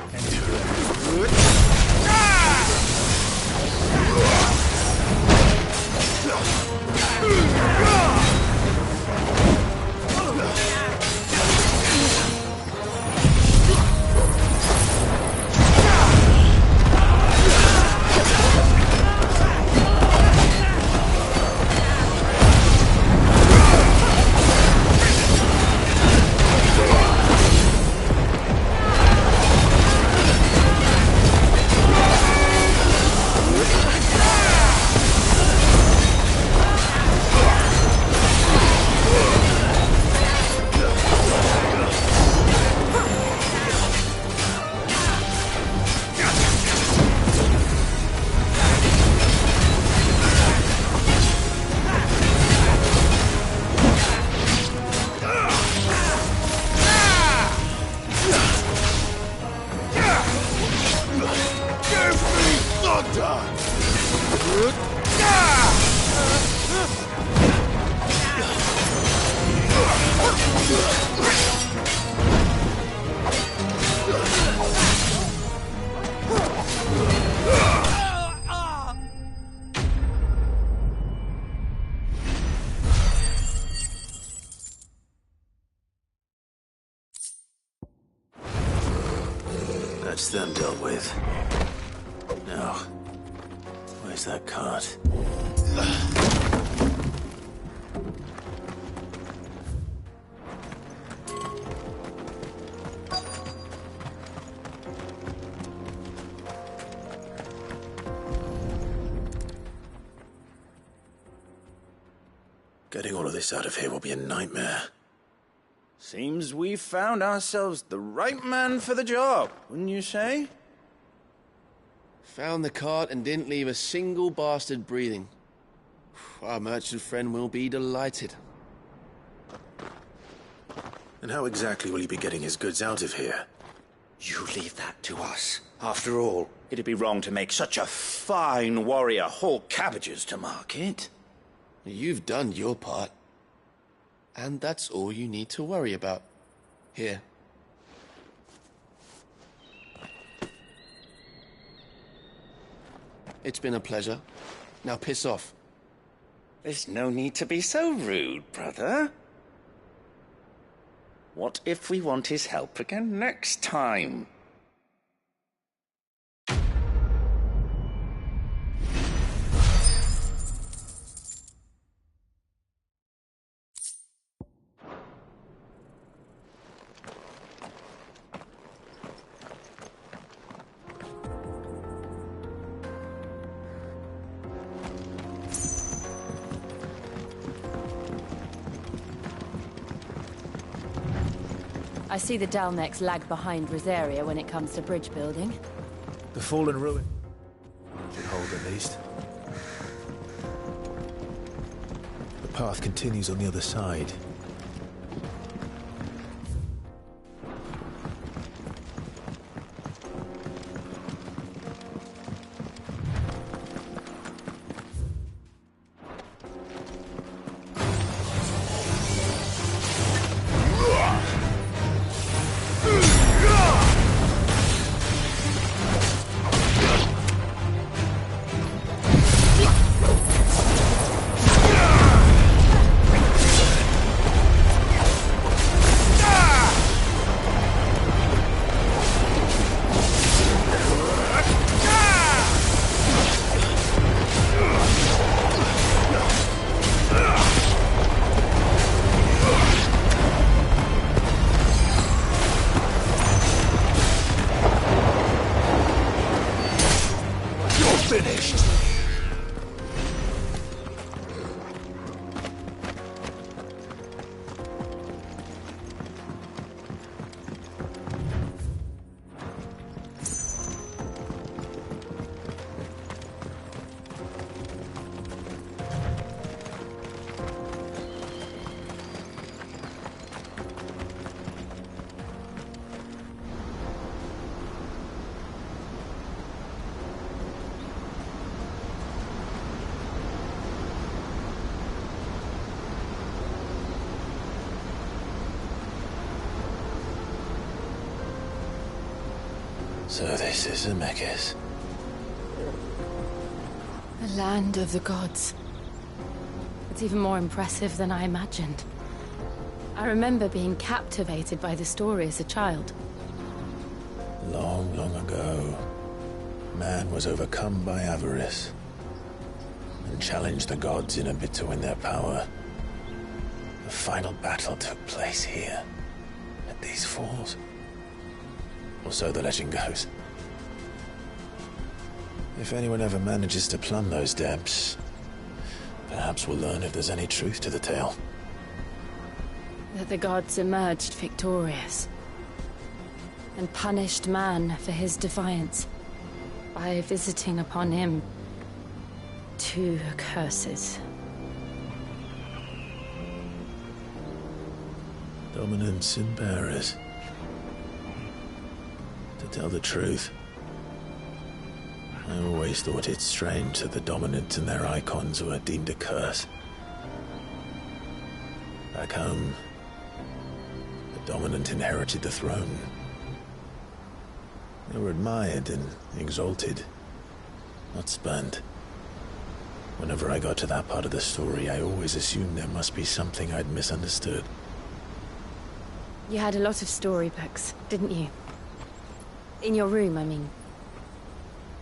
That's them dealt with. Now, where's that cart? Getting all of this out of here will be a nightmare. Seems we've found ourselves the right man for the job, wouldn't you say? Found the cart and didn't leave a single bastard breathing. Our merchant friend will be delighted. And how exactly will he be getting his goods out of here? You leave that to us. After all, it'd be wrong to make such a fine warrior haul cabbages to market. You've done your part. And that's all you need to worry about. Here. It's been a pleasure. Now piss off. There's no need to be so rude, brother. What if we want his help again next time? I see the Dalnecs lag behind Rosaria when it comes to bridge building. The fallen ruin should hold at least. The path continues on the other side. So this is Zemeckis. The land of the gods. It's even more impressive than I imagined. I remember being captivated by the story as a child. Long, long ago, man was overcome by avarice and challenged the gods in a bid to win their power. The final battle took place here, at these falls. Or so the legend goes. If anyone ever manages to plumb those depths, perhaps we'll learn if there's any truth to the tale. That the gods emerged victorious and punished man for his defiance by visiting upon him 2 curses. Dominants and bearers. To tell the truth, I always thought it strange that the dominants and their icons were deemed a curse. Back home, the dominant inherited the throne. They were admired and exalted, not spurned. Whenever I got to that part of the story, I always assumed there must be something I'd misunderstood. You had a lot of storybooks, didn't you? In your room, I mean.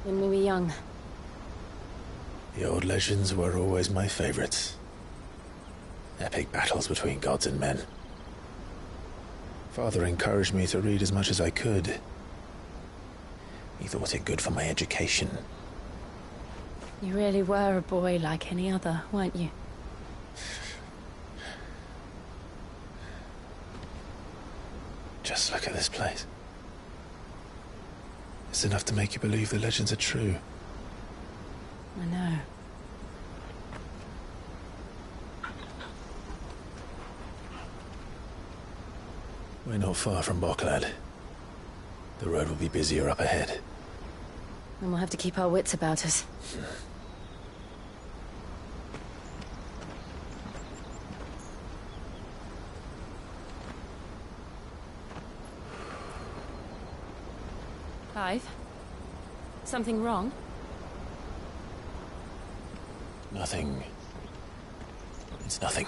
When we were young. The old legends were always my favorites. Epic battles between gods and men. Father encouraged me to read as much as I could. He thought it good for my education. You really were a boy like any other, weren't you? Just look at this place. It's enough to make you believe the legends are true. I know. We're not far from Boklad. The road will be busier up ahead. And we'll have to keep our wits about us. Clive? Something wrong? Nothing. It's nothing.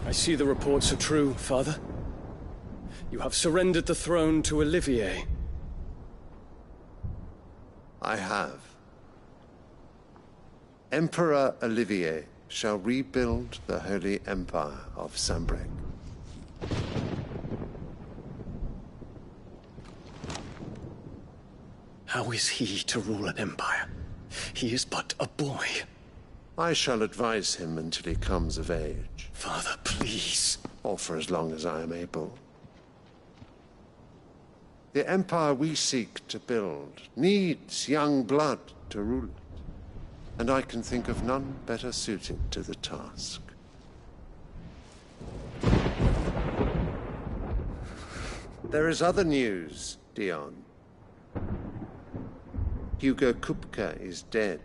I see the reports are true, Father. You have surrendered the throne to Olivier. I have. Emperor Olivier shall rebuild the Holy Empire of Sanbreque. How is he to rule an empire? He is but a boy. I shall advise him until he comes of age. Father, please. Or for as long as I am able. The empire we seek to build needs young blood to rule it, and I can think of none better suited to the task. There is other news, Dion. Hugo Kupka is dead,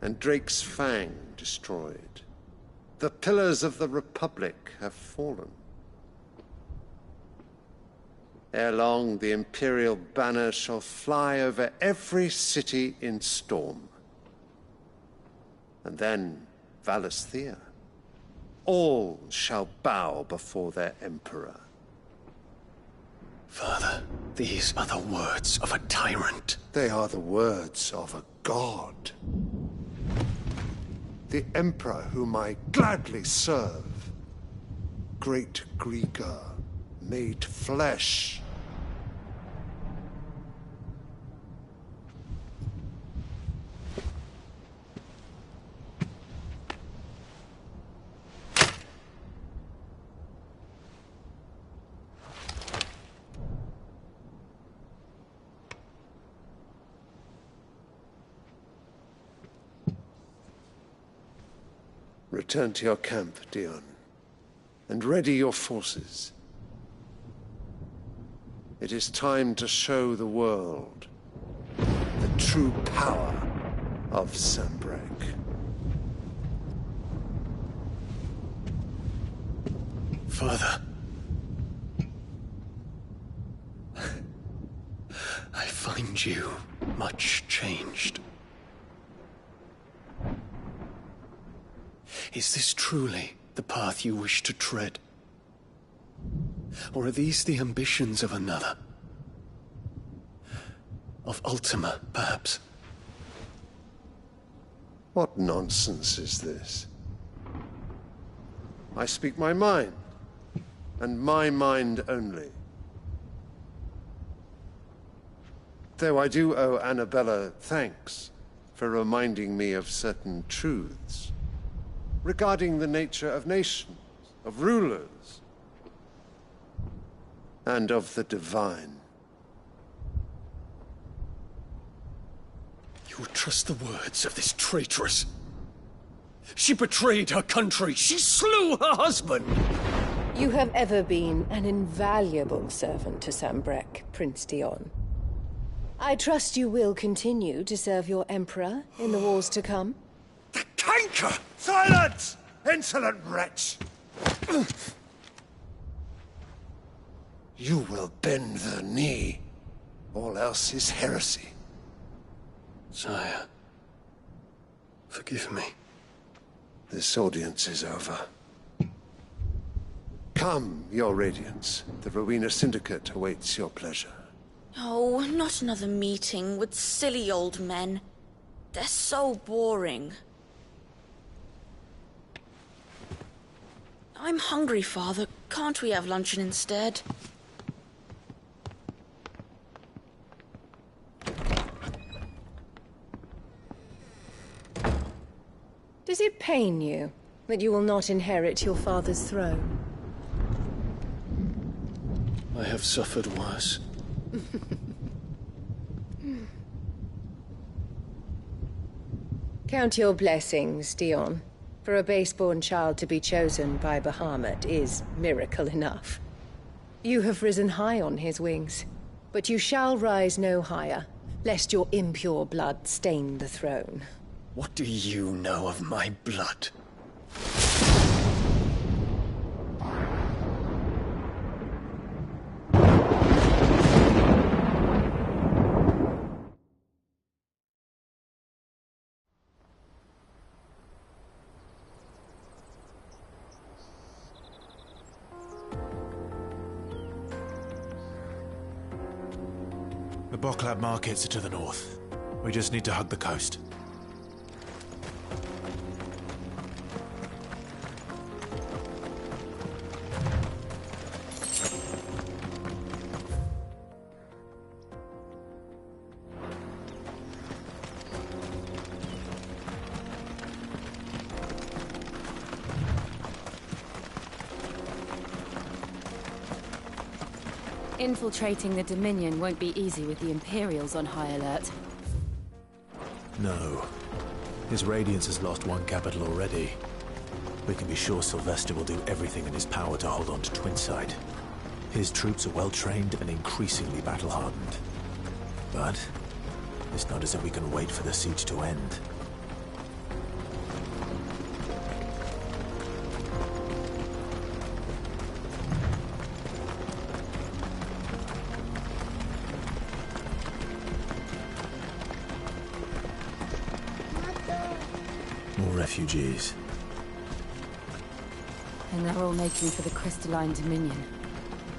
and Drake's Fang destroyed. The pillars of the Republic have fallen. Ere long, the Imperial banner shall fly over every city in Storm. And then Valisthea. All shall bow before their Emperor. Father, these are the words of a tyrant. They are the words of a god. The Emperor whom I gladly serve. Great Grieger, made flesh. Return to your camp, Dion, and ready your forces. It is time to show the world the true power of Sanbreque. Father. I find you much changed. Is this truly the path you wish to tread? Or are these the ambitions of another? Of Ultima, perhaps? What nonsense is this? I speak my mind, and my mind only. Though I do owe Annabella thanks for reminding me of certain truths regarding the nature of nations, of rulers, and of the divine. You would trust the words of this traitress? She betrayed her country. She slew her husband. You have ever been an invaluable servant to Sanbreque, Prince Dion. I trust you will continue to serve your Emperor in the wars to come. Canker! Silence! Insolent wretch! You will bend the knee. All else is heresy. Sire, forgive me. This audience is over. Come, your radiance. The Rowena Syndicate awaits your pleasure. Oh, not another meeting with silly old men. They're so boring. I'm hungry, Father. Can't we have luncheon instead? Does it pain you that you will not inherit your father's throne? I have suffered worse. Count your blessings, Dion. For a base-born child to be chosen by Bahamut is miracle enough. You have risen high on his wings, but you shall rise no higher, lest your impure blood stain the throne. What do you know of my blood? The Boklab markets are to the north. We just need to hug the coast. Infiltrating the Dominion won't be easy with the Imperials on high alert. No. His Radiance has lost one capital already. We can be sure Sylvester will do everything in his power to hold on to Twinside. His troops are well-trained and increasingly battle-hardened. But it's not as if we can wait for the siege to end. More refugees. And they're all making for the Crystalline Dominion.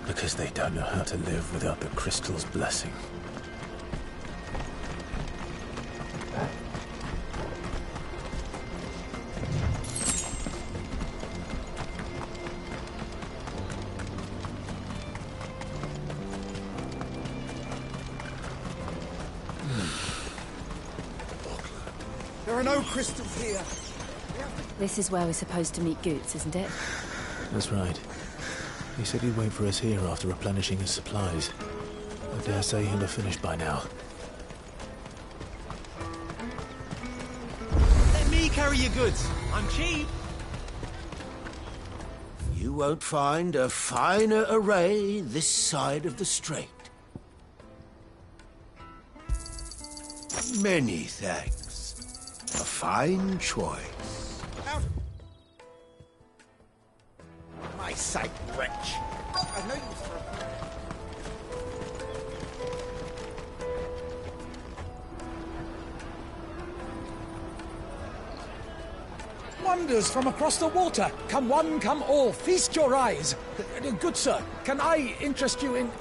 Because they don't know how to live without the Crystal's blessing. There are no crystals here. This is where we're supposed to meet Goots, isn't it? That's right. He said he'd wait for us here after replenishing his supplies. I dare say he'll have finished by now. Let me carry your goods. I'm cheap. You won't find a finer array this side of the strait. Many thanks. A fine choice. My sight, wretch. I've no use for Wonders from across the water. Come one, come all. Feast your eyes. Good sir, can I interest you in...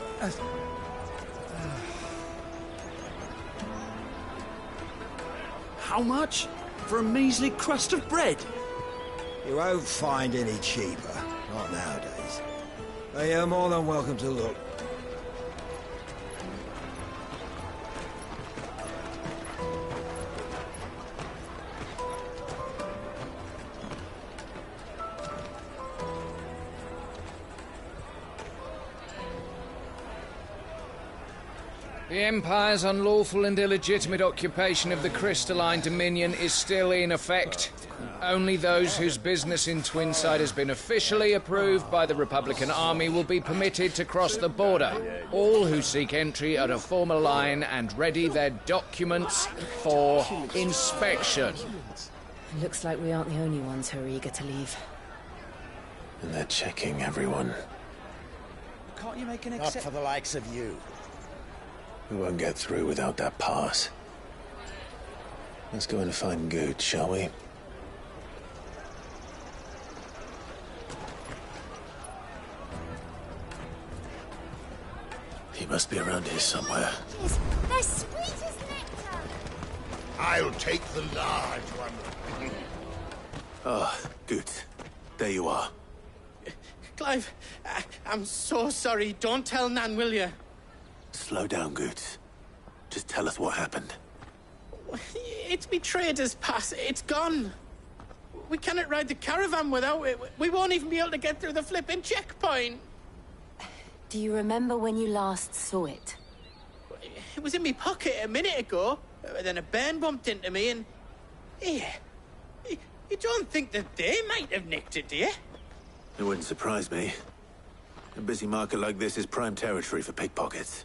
How much? For a measly crust of bread? You won't find any cheaper. Not nowadays. But you're more than welcome to look. The Empire's unlawful and illegitimate occupation of the Crystalline Dominion is still in effect. Only those whose business in Twinside has been officially approved by the Republican Army will be permitted to cross the border. All who seek entry are to form a line and ready their documents for inspection. Looks like we aren't the only ones who are eager to leave. And they're checking everyone. Can't you make an Not exception? for the likes of you. We won't get through without that pass. Let's go and find Good, shall we? He must be around here somewhere. Yes, they're sweet as nectar. I'll take the large one. Ah, Good. There you are. Clive, I'm so sorry. Don't tell Nan, will you? Slow down, Good. Just tell us what happened. It's me trader's pass. It's gone. We cannot ride the caravan without it. We won't even be able to get through the flipping checkpoint. Do you remember when you last saw it? It was in my pocket a minute ago. Then a bairn bumped into me and... Yeah. You don't think that they might have nicked it, do you? It wouldn't surprise me. A busy market like this is prime territory for pickpockets.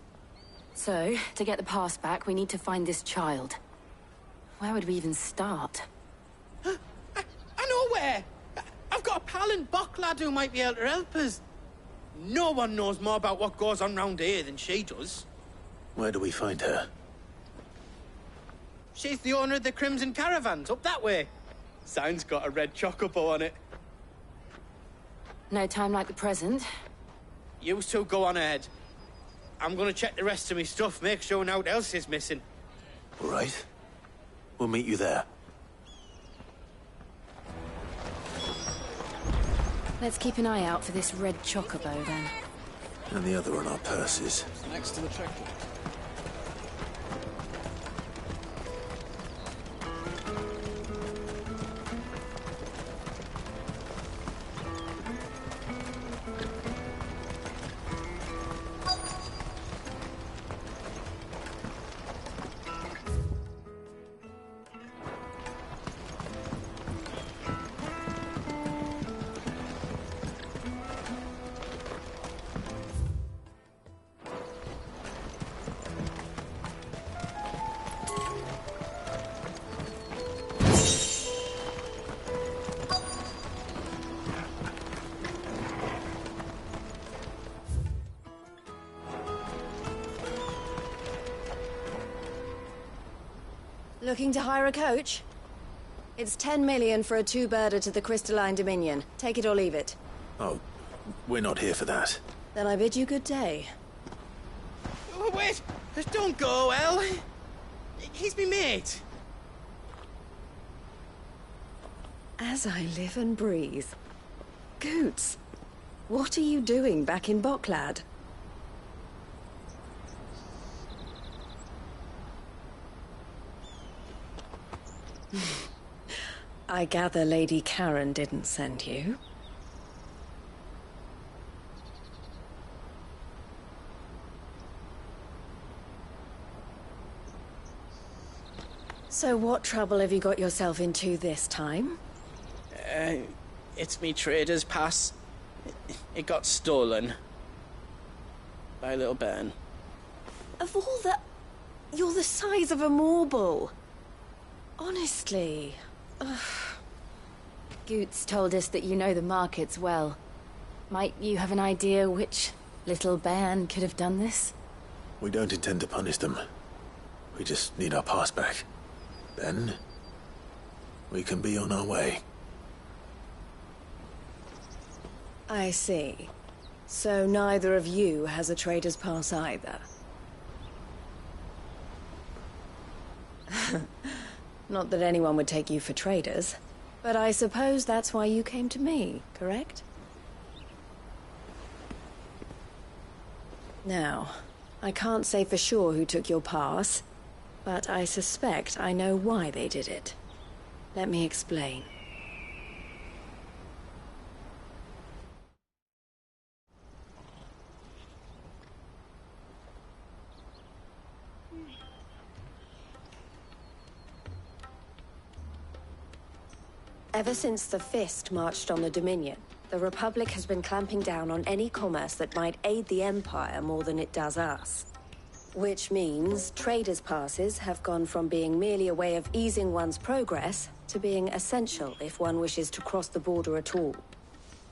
So, to get the pass back, we need to find this child. Where would we even start? I know where! I've got a pal in Bocklad who might be able to help us. No one knows more about what goes on round here than she does. Where do we find her? She's the owner of the Crimson Caravans, up that way. Sign's got a red chocobo on it. No time like the present. You two go on ahead. I'm gonna check the rest of my stuff, make sure naught else is missing. All right. We'll meet you there. Let's keep an eye out for this red chocobo, then. And the other on our purses. Next to the checkpoint. Looking to hire a coach? It's 10 million for a two-birder to the Crystalline Dominion. Take it or leave it. Oh, we're not here for that. Then I bid you good day. Oh, wait! Don't go, El! He's me mate. As I live and breathe. Goots, what are you doing back in Bocklad? I gather Lady Karen didn't send you. So what trouble have you got yourself into this time? It's me trader's pass. It got stolen. By a little bairn. Of all the... You're the size of a marble. Honestly. Ugh. Goots told us that you know the markets well. Might you have an idea which little bairn could have done this? We don't intend to punish them. We just need our pass back. Then, we can be on our way. I see. So neither of you has a trader's pass either. Not that anyone would take you for traders, but I suppose that's why you came to me, correct? Now, I can't say for sure who took your pass, but I suspect I know why they did it. Let me explain. Ever since the Fist marched on the Dominion, the Republic has been clamping down on any commerce that might aid the Empire more than it does us. Which means traders' passes have gone from being merely a way of easing one's progress to being essential if one wishes to cross the border at all.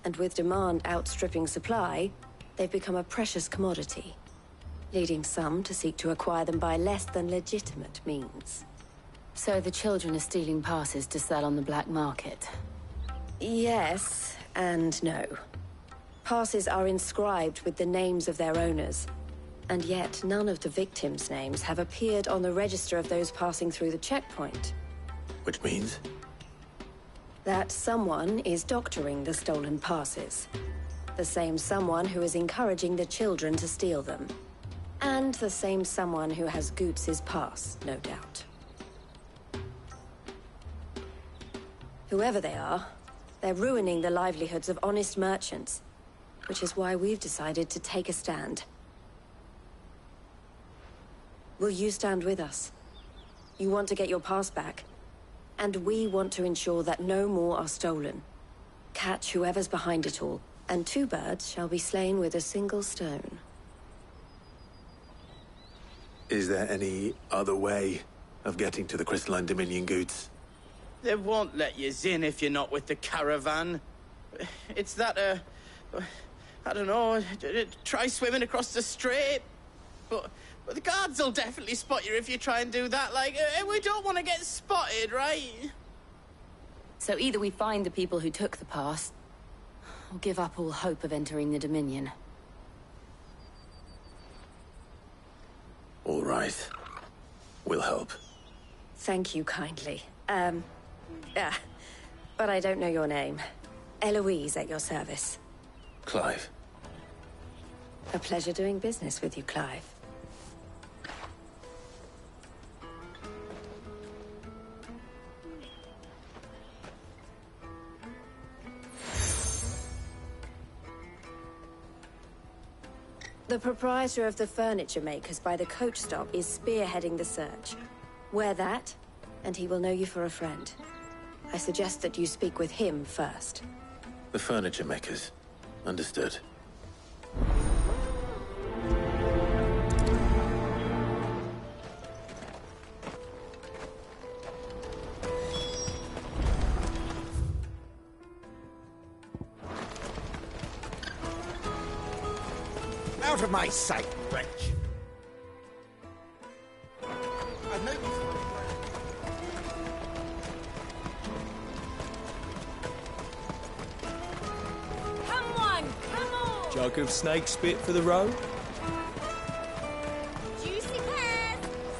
And with demand outstripping supply, they've become a precious commodity, leading some to seek to acquire them by less than legitimate means. So the children are stealing passes to sell on the black market? Yes, and no. Passes are inscribed with the names of their owners, and yet none of the victims' names have appeared on the register of those passing through the checkpoint. Which means? That someone is doctoring the stolen passes. The same someone who is encouraging the children to steal them. And the same someone who has Goots's pass, no doubt. Whoever they are, they're ruining the livelihoods of honest merchants, which is why we've decided to take a stand. Will you stand with us? You want to get your pass back, and we want to ensure that no more are stolen. Catch whoever's behind it all, and 2 birds shall be slain with a single stone. Is there any other way of getting to the Crystalline Dominion, Goots? They won't let you in if you're not with the caravan. It's that, I don't know, try swimming across the strait. But the guards will definitely spot you if you try and do that. Like, we don't want to get spotted, right? So either we find the people who took the pass, or give up all hope of entering the Dominion. All right. We'll help. Thank you kindly. But I don't know your name. Eloise at your service. Clive. A pleasure doing business with you, Clive. The proprietor of the furniture makers by the coach stop is spearheading the search. Wear that, and he will know you for a friend. I suggest that you speak with him first. The furniture makers. Understood. Out of my sight, wretch! Jug of snake spit for the road? Juicy pears!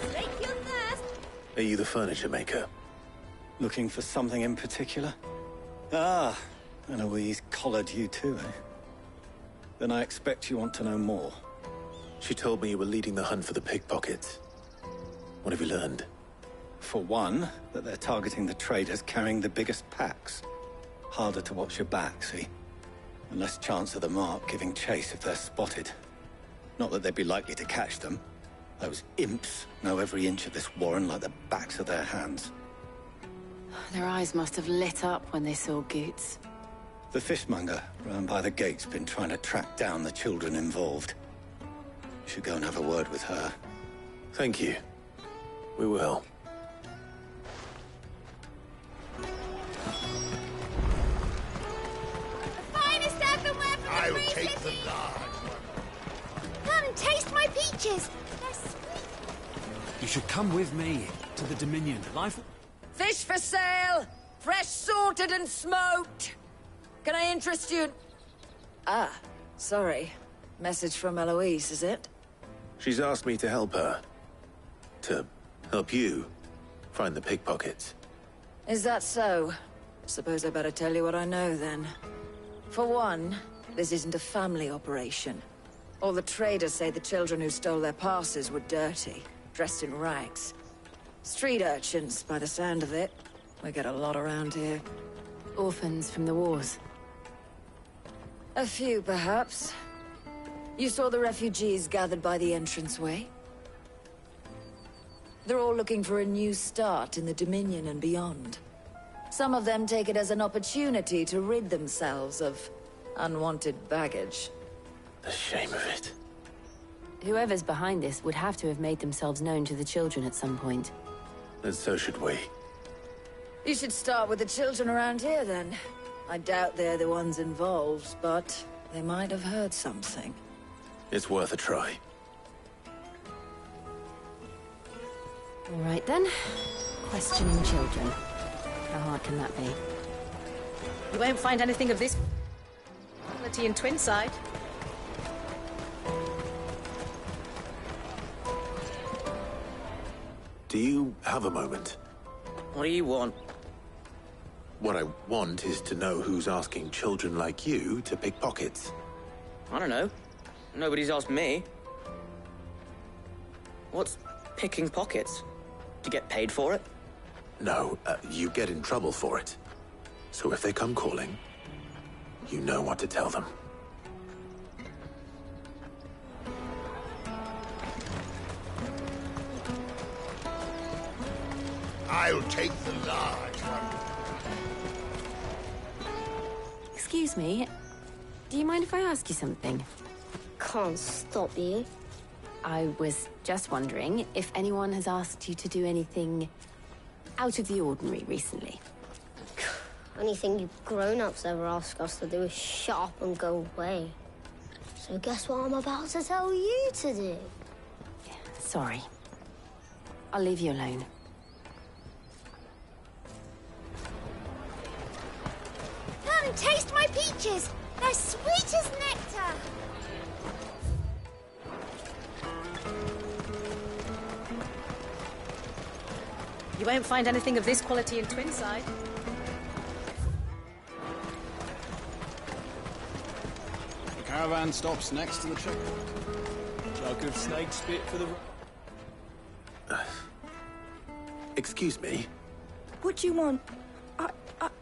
Slake your thirst! Are you the furniture maker? Looking for something in particular? Ah, Eloise collared you too, eh? Then I expect you want to know more. She told me you were leading the hunt for the pickpockets. What have you learned? For one, that they're targeting the traders carrying the biggest packs. Harder to watch your back, see? And less chance of the mark giving chase if they're spotted. Not that they'd be likely to catch them. Those imps know every inch of this warren like the backs of their hands. Their eyes must have lit up when they saw Goots. The fishmonger round by the gate's been trying to track down the children involved. You should go and have a word with her. Thank you. We will. I'll take the large one. Come and taste my peaches. They're sweet. You should come with me to the Dominion. Life... Fish for sale! Fresh sorted and smoked! Can I interest you in... Ah, sorry. Message from Eloise, is it? She's asked me to help her. To help you find the pickpockets. Is that so? Suppose I better tell you what I know, then. For one, this isn't a family operation. All the traders say the children who stole their passes were dirty, dressed in rags. Street urchins, by the sound of it. We get a lot around here. Orphans from the wars. A few, perhaps. You saw the refugees gathered by the entranceway? They're all looking for a new start in the Dominion and beyond. Some of them take it as an opportunity to rid themselves of unwanted baggage. The shame of it. Whoever's behind this would have to have made themselves known to the children at some point. And so should we. You should start with the children around here, then. I doubt they're the ones involved, but they might have heard something. It's worth a try. All right, then. Questioning children. How hard can that be? You won't find anything of this quality in Twinside. Do you have a moment? What do you want? What I want is to know who's asking children like you to pick pockets. I don't know. Nobody's asked me. What's picking pockets? Do you get paid for it? No, you get in trouble for it. So if they come calling, you know what to tell them. I'll take the large one. Excuse me. Do you mind if I ask you something? Can't stop you. I was just wondering if anyone has asked you to do anything out of the ordinary recently. Anything you grown-ups ever ask us to do is shut up and go away. So guess what I'm about to tell you to do? Sorry. I'll leave you alone. Come and taste my peaches! They're sweet as nectar! You won't find anything of this quality in Twinside. The caravan stops next to the checkpoint. Jug of snake spit for the... Excuse me? What do you want?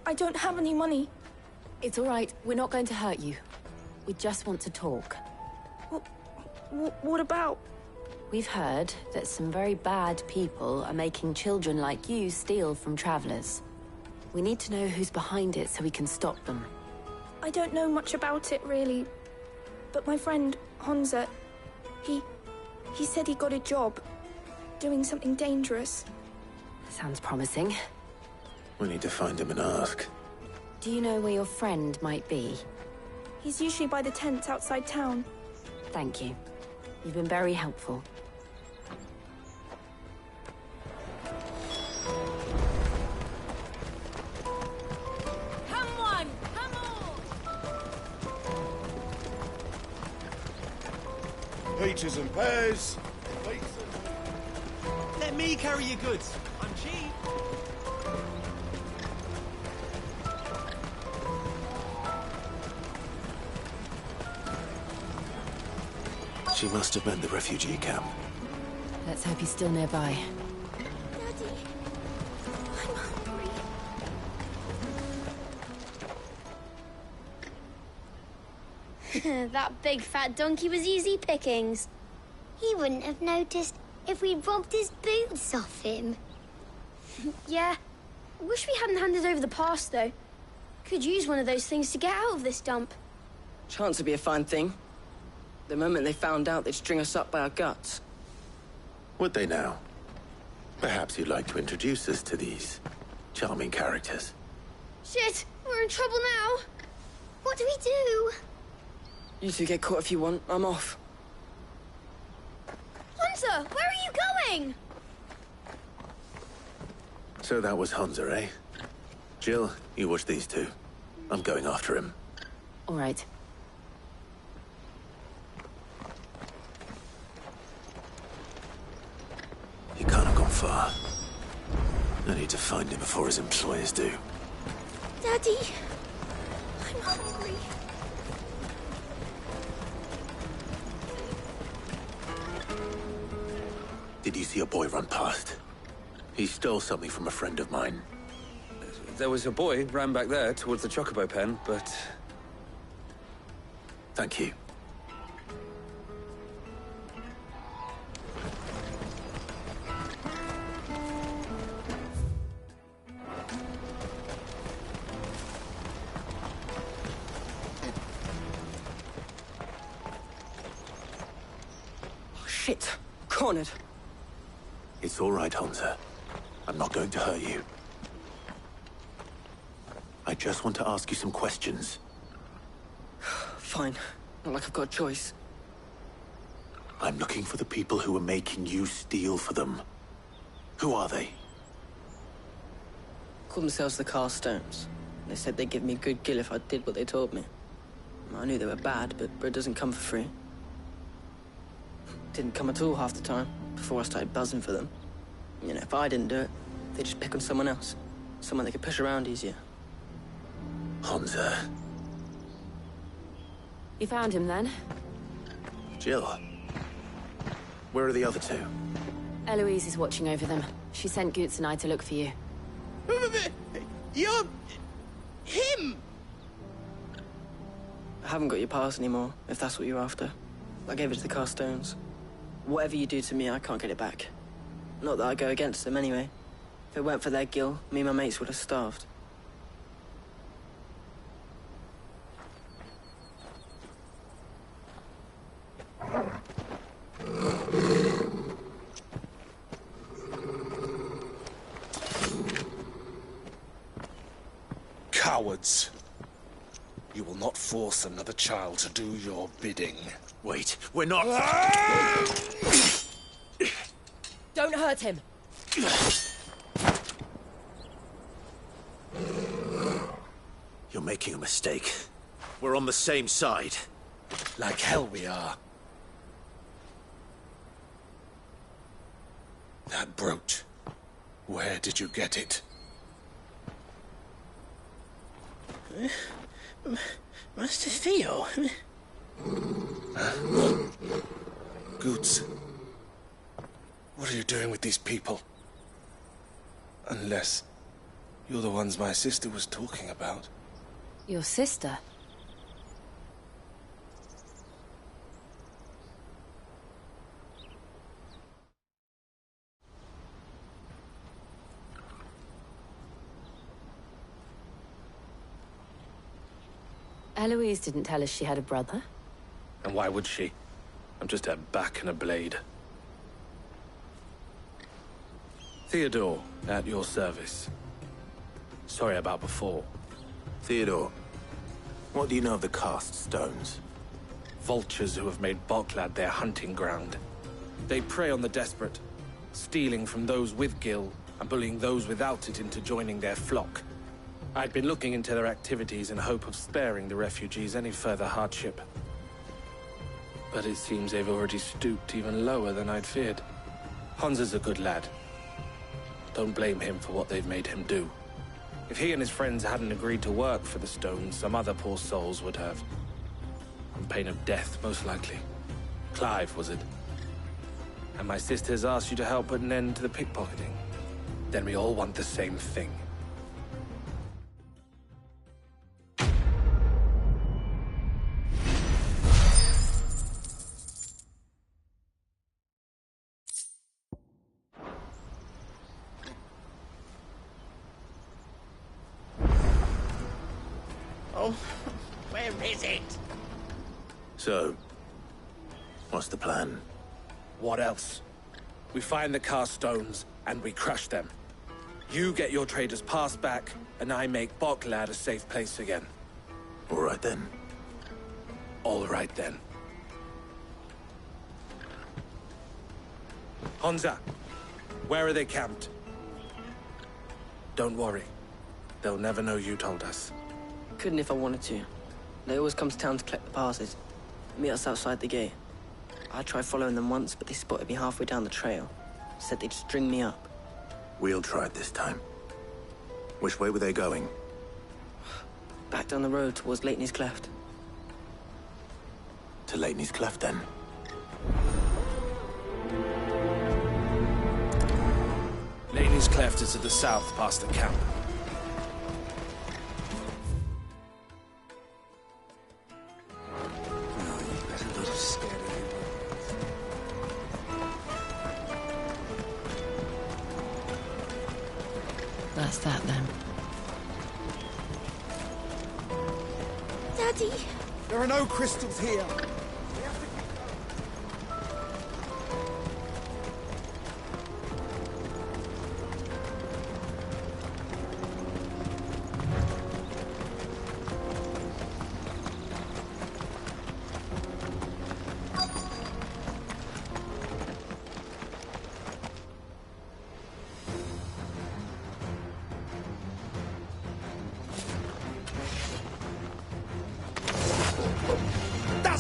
I don't have any money. It's all right. We're not going to hurt you. We just want to talk. What about? We've heard that some very bad people are making children like you steal from travelers. We need to know who's behind it so we can stop them. I don't know much about it, really. But my friend, Hansa, he said he got a job doing something dangerous. Sounds promising. We need to find him and ask. Do you know where your friend might be? He's usually by the tents outside town. Thank you. You've been very helpful. Come on! Come on! Peaches and pears. Let me carry your goods. I'm cheap. She must have meant the refugee camp. Let's hope he's still nearby. Daddy, I'm hungry. That big fat donkey was easy pickings. He wouldn't have noticed if we'd robbed his boots off him. Yeah. Wish we hadn't handed over the pass, though. Could use one of those things to get out of this dump. Chance would be a fine thing. The moment they found out, they'd string us up by our guts. Would they now? Perhaps you'd like to introduce us to these charming characters. Shit, we're in trouble now. What do we do? You two get caught if you want. I'm off. Hunter, where are you going? So that was Hansa, eh? Jill, you watch these two. I'm going after him. All right. He can't have gone far. I need to find him before his employers do. Daddy, I'm hungry. Did you see a boy run past? He stole something from a friend of mine. There was a boy ran back there towards the chocobo pen, but... Thank you. Shit! Cornered! It's all right, Hansa. I'm not going to hurt you. I just want to ask you some questions. Fine. Not like I've got a choice. I'm looking for the people who are making you steal for them. Who are they? Called themselves the Carstones. They said they'd give me a good gill if I did what they told me. I knew they were bad, but bread doesn't come for free. Didn't come at all half the time, before I started buzzing for them. You know, if I didn't do it, they'd just pick on someone else. Someone they could push around easier. Honza. You found him then? Jill. Where are the other two? Eloise is watching over them. She sent Goots and I to look for you. You're... him! I haven't got your pass anymore, if that's what you're after. I gave it to the Carstones. Whatever you do to me, I can't get it back. Not that I go against them anyway. If it weren't for their gill, me and my mates would have starved. Cowards. You will not force another child to do your bidding. Wait, we're not... Don't hurt him! You're making a mistake. We're on the same side. Like hell we are. That brooch. Where did you get it? Master Theo. Goots. What are you doing with these people? Unless you're the ones my sister was talking about. Your sister? Eloise didn't tell us she had a brother. And why would she? I'm just her back and a blade. Theodore, at your service. Sorry about before. Theodore, what do you know of the Cast Stones? Vultures who have made Boklad their hunting ground. They prey on the desperate, stealing from those with gill and bullying those without it into joining their flock. I'd been looking into their activities in hope of sparing the refugees any further hardship. But it seems they've already stooped even lower than I'd feared. Honza's a good lad. Don't blame him for what they've made him do. If he and his friends hadn't agreed to work for the Stones, some other poor souls would have. On pain of death, most likely. Clive, was it? And my sisters asked you to help put an end to the pickpocketing. Then we all want the same thing. Oh, where is it? So, what's the plan? What else? We find the Carstones, and we crush them. You get your trader's pass back, and I make Boklad a safe place again. All right then. All right then. Honza, where are they camped? Don't worry. They'll never know you told us. Couldn't if I wanted to. They always come to town to collect the passes. Meet us outside the gate. I tried following them once, but they spotted me halfway down the trail. Said they'd string me up. We'll try it this time. Which way were they going? Back down the road towards Lateney's Cleft. To Lateney's Cleft, then? Lateney's Cleft is to the south, past the camp. That's that then. Daddy! There are no crystals here.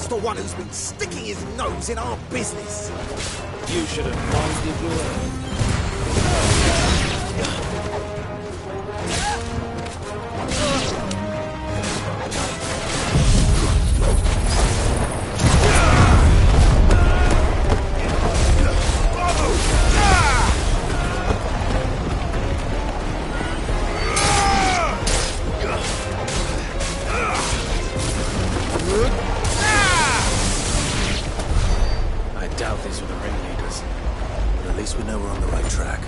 the one who's been sticking his nose in our business. You should have minded your own. I doubt these were the ringleaders, but at least we know we're on the right track.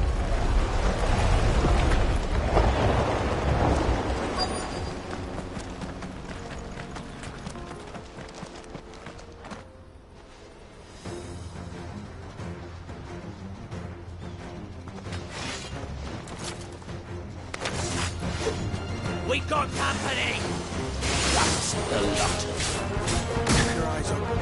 We got company! That's the lot. Keep your eyes open.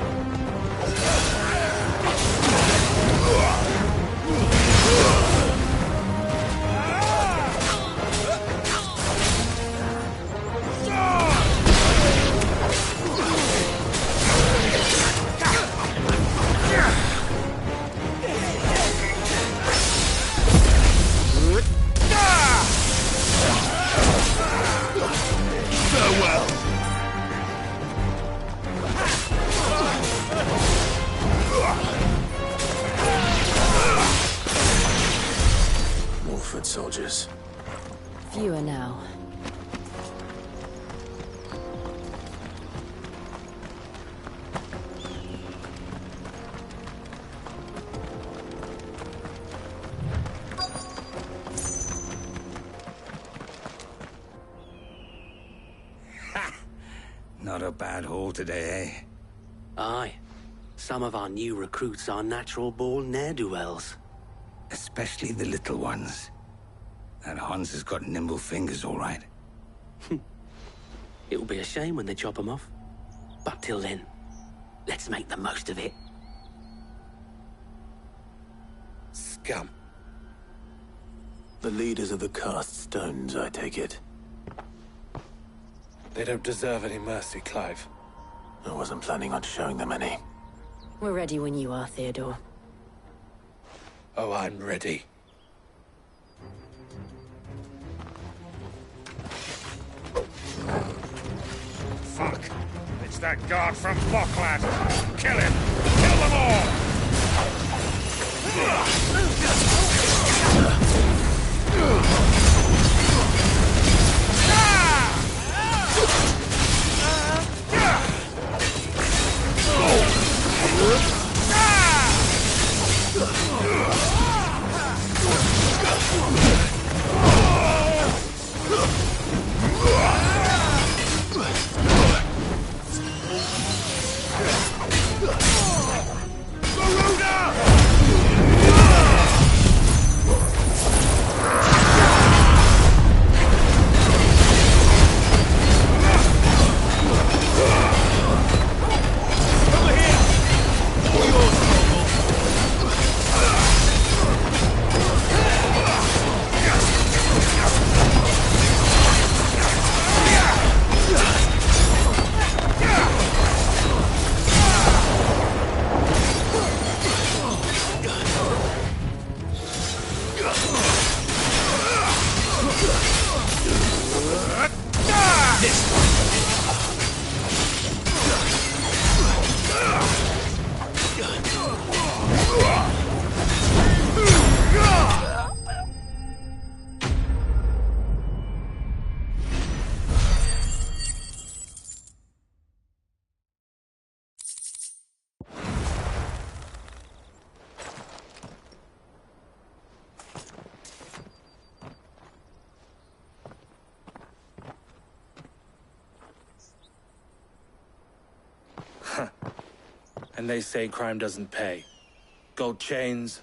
Farewell. More foot soldiers. Fewer now. Not a bad haul today, eh? Aye. Some of our new recruits are natural-born ne'er-do-wells. Especially the little ones. That Hans has got nimble fingers, all right. It will be a shame when they chop them off. But till then, let's make the most of it. Scum. The leaders of the cast stones, I take it. They don't deserve any mercy, Clive. I wasn't planning on showing them any. We're ready when you are, Theodore. Oh, I'm ready. Fuck! It's that guard from Bocklad! Kill him! Kill them all! And they say crime doesn't pay. Gold chains,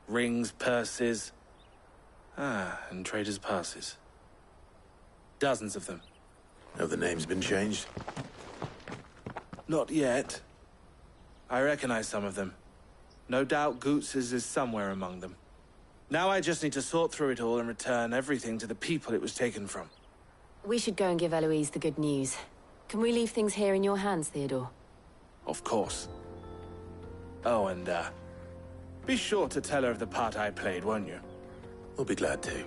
rings, purses. And traders' passes. Dozens of them. Have the names been changed? Not yet. I recognize some of them. No doubt Goots's is somewhere among them. Now I just need to sort through it all and return everything to the people it was taken from. We should go and give Eloise the good news. Can we leave things here in your hands, Theodore? Of course. Oh, and, be sure to tell her of the part I played, won't you? We'll be glad to.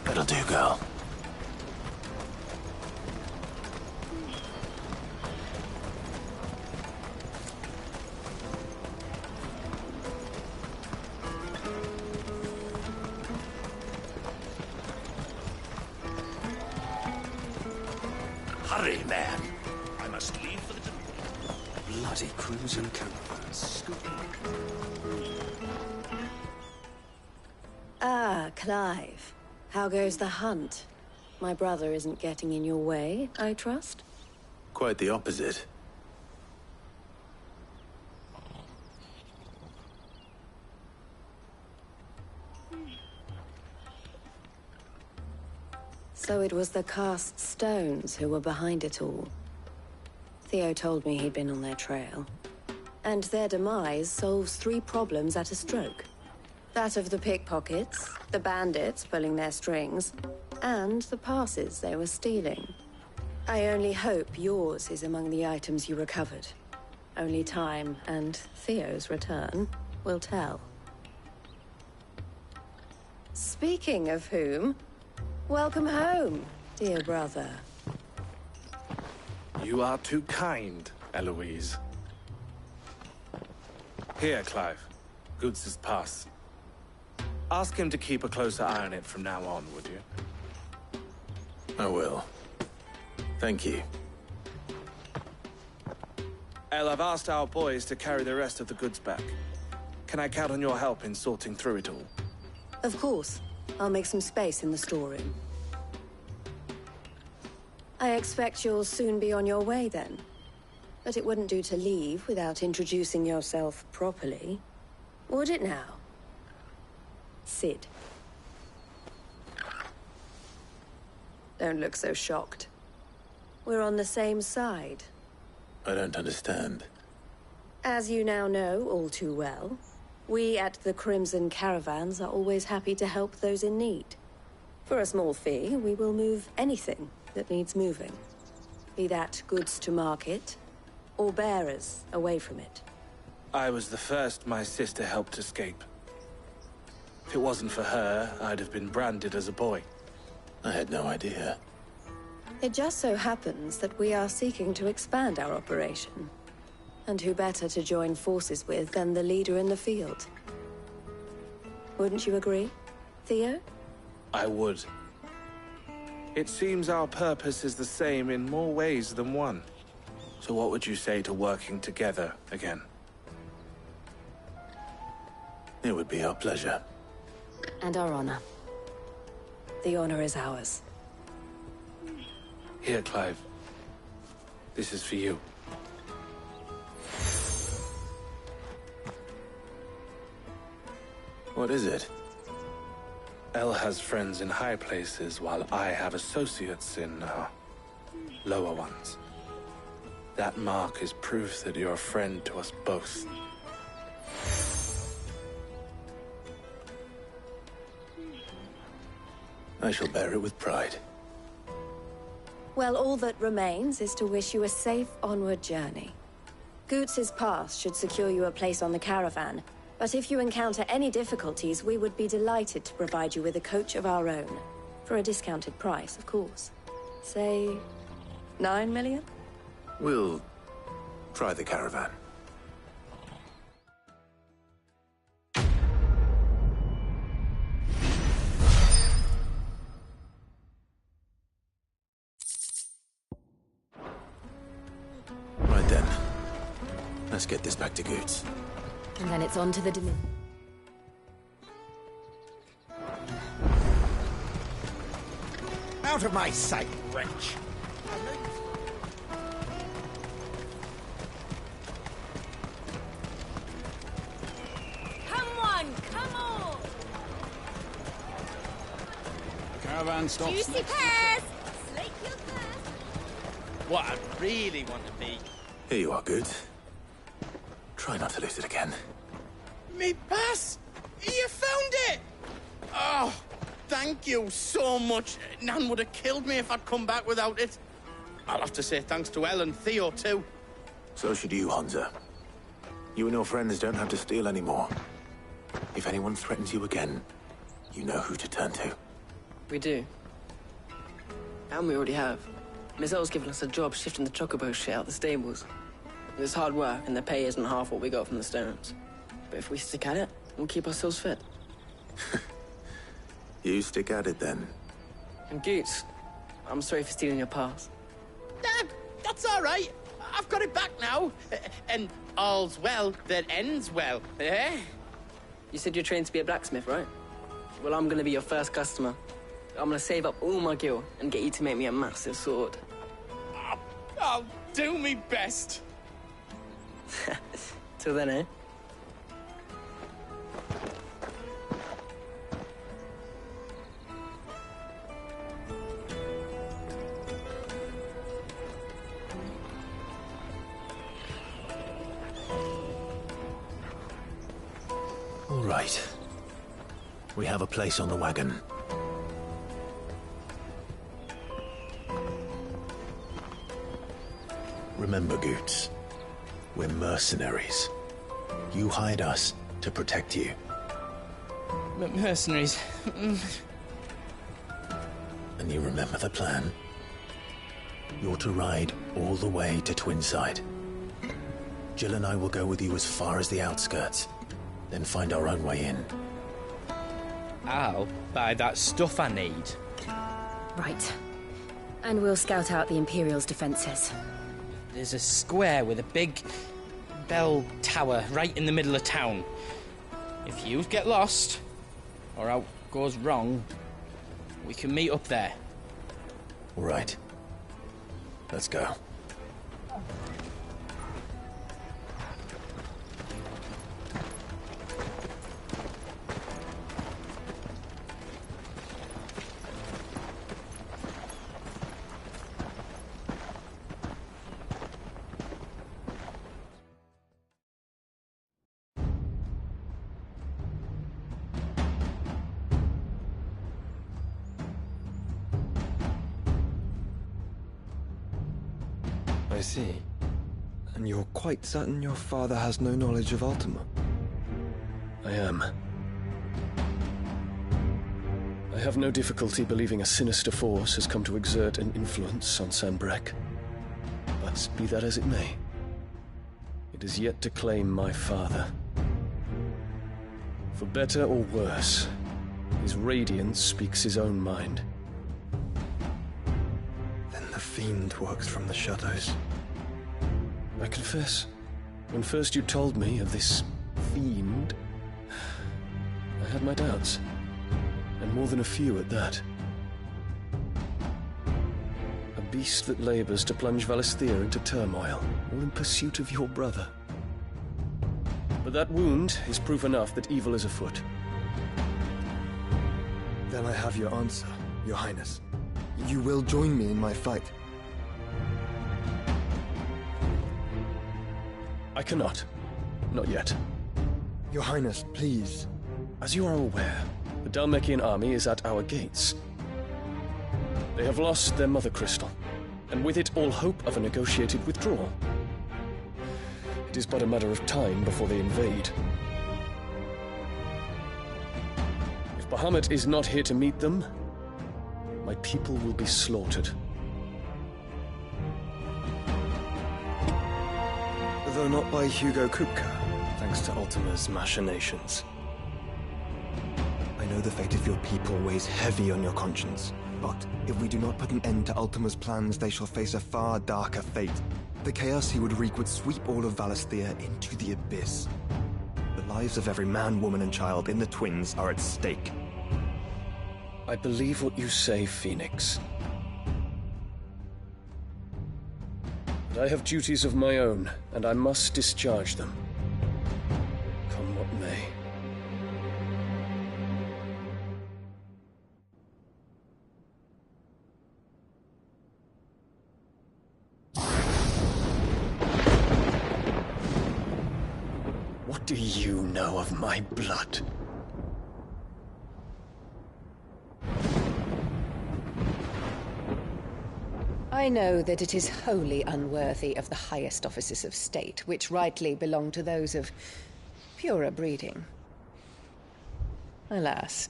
That'll do, girl. Hurry, man. I must leave for the temple. Bloody crimson caravans. Ah, Clive. How goes the hunt? My brother isn't getting in your way, I trust? Quite the opposite. So it was the cast stones who were behind it all. Theo told me he'd been on their trail. And their demise solves 3 problems at a stroke. That of the pickpockets, the bandits pulling their strings, and the passes they were stealing. I only hope yours is among the items you recovered. Only time and Theo's return will tell. Speaking of whom, welcome home, dear brother. You are too kind, Eloise. Here, Clive. Goods' pass. Ask him to keep a closer eye on it from now on, would you? I will. Thank you. El, I've asked our boys to carry the rest of the goods back. Can I count on your help in sorting through it all? Of course. I'll make some space in the storeroom. I expect you'll soon be on your way then. But it wouldn't do to leave without introducing yourself properly. Would it now? Sid. Don't look so shocked. We're on the same side. I don't understand. As you now know all too well, we at the Crimson Caravans are always happy to help those in need. For a small fee, we will move anything that needs moving. Be that goods to market, or bearers away from it. I was the first my sister helped escape. If it wasn't for her, I'd have been branded as a boy. I had no idea. It just so happens that we are seeking to expand our operation. And who better to join forces with than the leader in the field? Wouldn't you agree, Theo? I would. It seems our purpose is the same in more ways than one. So what would you say to working together again? It would be our pleasure. And our honor. The honor is ours. Here, Clive. This is for you. What is it? El has friends in high places, while I have associates in, lower ones. That mark is proof that you're a friend to us both. I shall bear it with pride. Well, all that remains is to wish you a safe onward journey. Goots' pass should secure you a place on the caravan, but if you encounter any difficulties, we would be delighted to provide you with a coach of our own. For a discounted price, of course. Say, 9 million? We'll try the caravan. Let's get this back to Goots. And then it's on to the Dominion. Out of my sight, wretch! Come on, come on! The caravan stops Juicy next to the pears! Slake your thirst! What I really want to be. Here you are, Goots. Try not to lose it again. Me pass! You found it! Oh, thank you so much. Nan would have killed me if I'd come back without it. I'll have to say thanks to Elle and Theo, too. So should you, Hansa. You and your friends don't have to steal anymore. If anyone threatens you again, you know who to turn to. We do. And we already have. Miss Elle's given us a job shifting the chocobo shit out the stables. It's hard work, and the pay isn't half what we got from the stones. But if we stick at it, we'll keep ourselves fit. You stick at it, then. And Goots, I'm sorry for stealing your pass. That's all right. I've got it back now. And all's well that ends well, eh? You said you're trained to be a blacksmith, right? Well, I'm gonna be your first customer. I'm gonna save up all my gil and get you to make me a massive sword. I'll do me best. Till then, eh? All right. We have a place on the wagon. Remember, Goots, we're mercenaries. You hired us to protect you. Mercenaries. And you remember the plan? You're to ride all the way to Twinside. Jill and I will go with you as far as the outskirts, then find our own way in. I'll buy that stuff I need. Right. And we'll scout out the Imperial's defenses. There's a square with a big bell tower right in the middle of town. If you get lost, or out goes wrong, we can meet up there. All right. Let's go. I see. And you're quite certain your father has no knowledge of Ultima? I am. I have no difficulty believing a sinister force has come to exert an influence on Sanbreque. But be that as it may, it is yet to claim my father. For better or worse, his radiance speaks his own mind. Then the fiend works from the shadows. I confess, when first you told me of this fiend, I had my doubts, and more than a few at that. A beast that labors to plunge Valisthea into turmoil, all in pursuit of your brother. But that wound is proof enough that evil is afoot. Then I have your answer, Your Highness. You will join me in my fight. I cannot. Not yet. Your Highness, please. As you are aware, the Dhalmekian army is at our gates. They have lost their mother crystal, and with it all hope of a negotiated withdrawal. It is but a matter of time before they invade. If Bahamut is not here to meet them, my people will be slaughtered. Though not by Hugo Kupka, thanks to Ultima's machinations. I know the fate of your people weighs heavy on your conscience, but if we do not put an end to Ultima's plans, they shall face a far darker fate. The chaos he would wreak would sweep all of Valisthea into the abyss. The lives of every man, woman, and child in the Twins are at stake. I believe what you say, Phoenix. But I have duties of my own, and I must discharge them. Come what may. What do you know of my blood? I know that it is wholly unworthy of the highest offices of state, which rightly belong to those of purer breeding. Alas.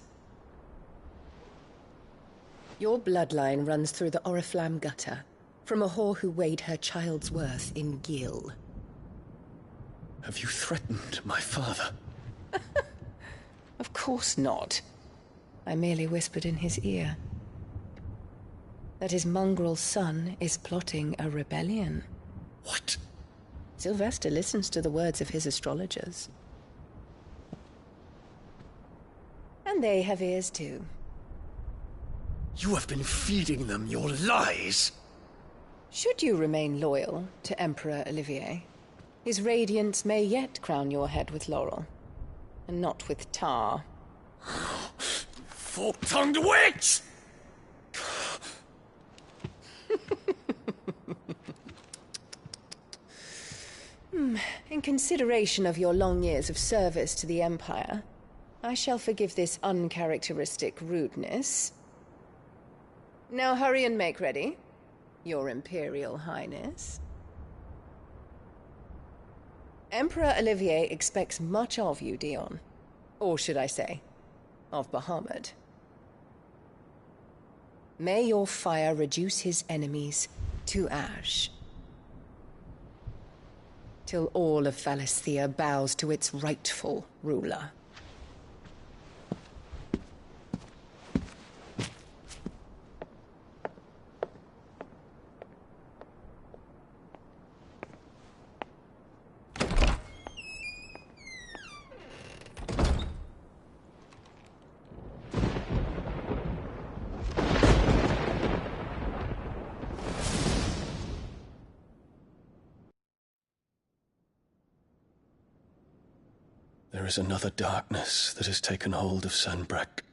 Your bloodline runs through the Oriflamme gutter, from a whore who weighed her child's worth in gil. Have you threatened my father? Of course not. I merely whispered in his ear that his mongrel son is plotting a rebellion. What? Sylvester listens to the words of his astrologers. And they have ears too. You have been feeding them your lies! Should you remain loyal to Emperor Olivier, his radiance may yet crown your head with laurel, and not with tar. Fork-tongued witch! In consideration of your long years of service to the Empire, I shall forgive this uncharacteristic rudeness. Now hurry and make ready, Your Imperial Highness. Emperor Olivier expects much of you, Dion. Or should I say, of Bahamut. May your fire reduce his enemies to ash, till all of Valisthea bows to its rightful ruler. There is another darkness that has taken hold of Sanbreque.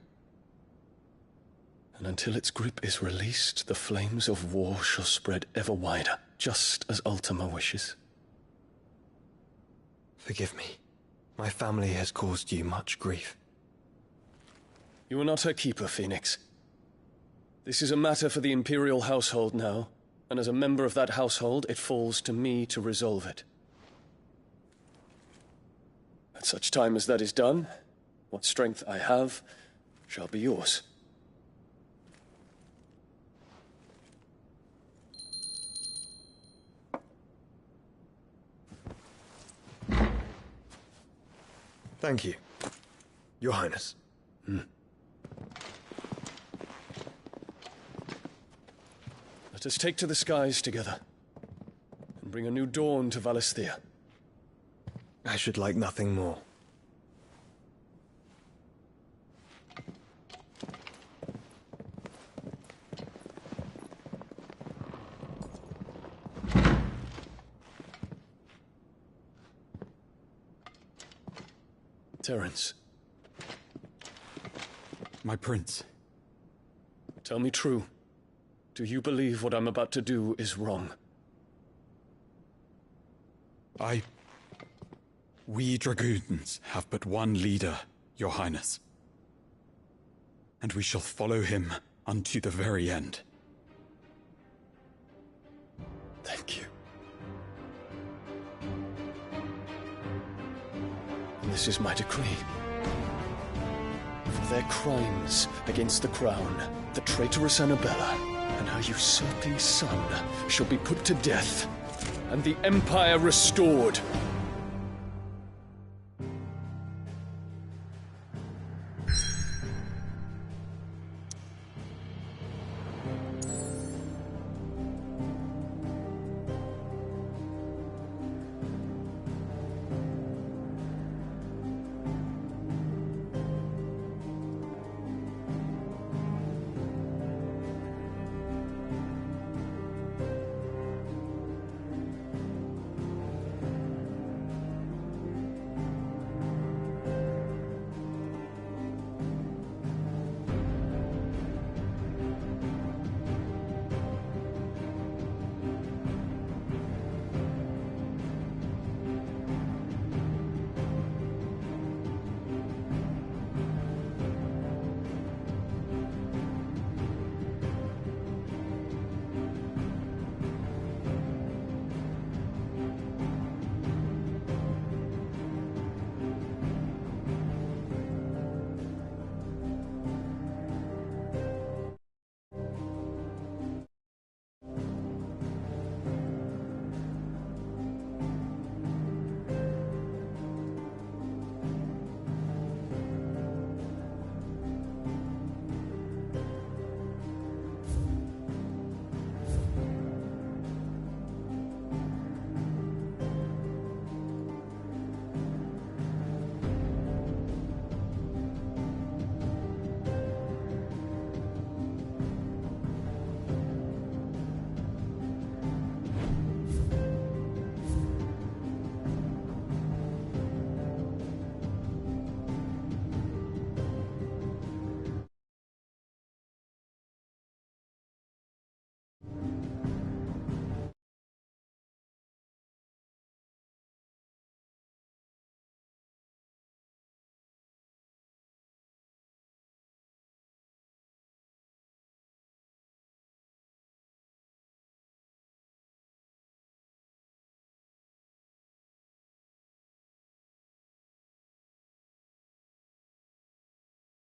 And until its grip is released, the flames of war shall spread ever wider, just as Ultima wishes. Forgive me. My family has caused you much grief. You are not her keeper, Phoenix. This is a matter for the Imperial household now, and as a member of that household, it falls to me to resolve it. At such time as that is done, what strength I have shall be yours. Thank you, Your Highness. Let us take to the skies together, and bring a new dawn to Valisthea. I should like nothing more. Terence. My prince. Tell me true. Do you believe what I'm about to do is wrong? We dragoons have but one leader, Your Highness. And we shall follow him unto the very end. Thank you. And this is my decree. For their crimes against the crown, the traitorous Annabella and her usurping son shall be put to death, and the Empire restored.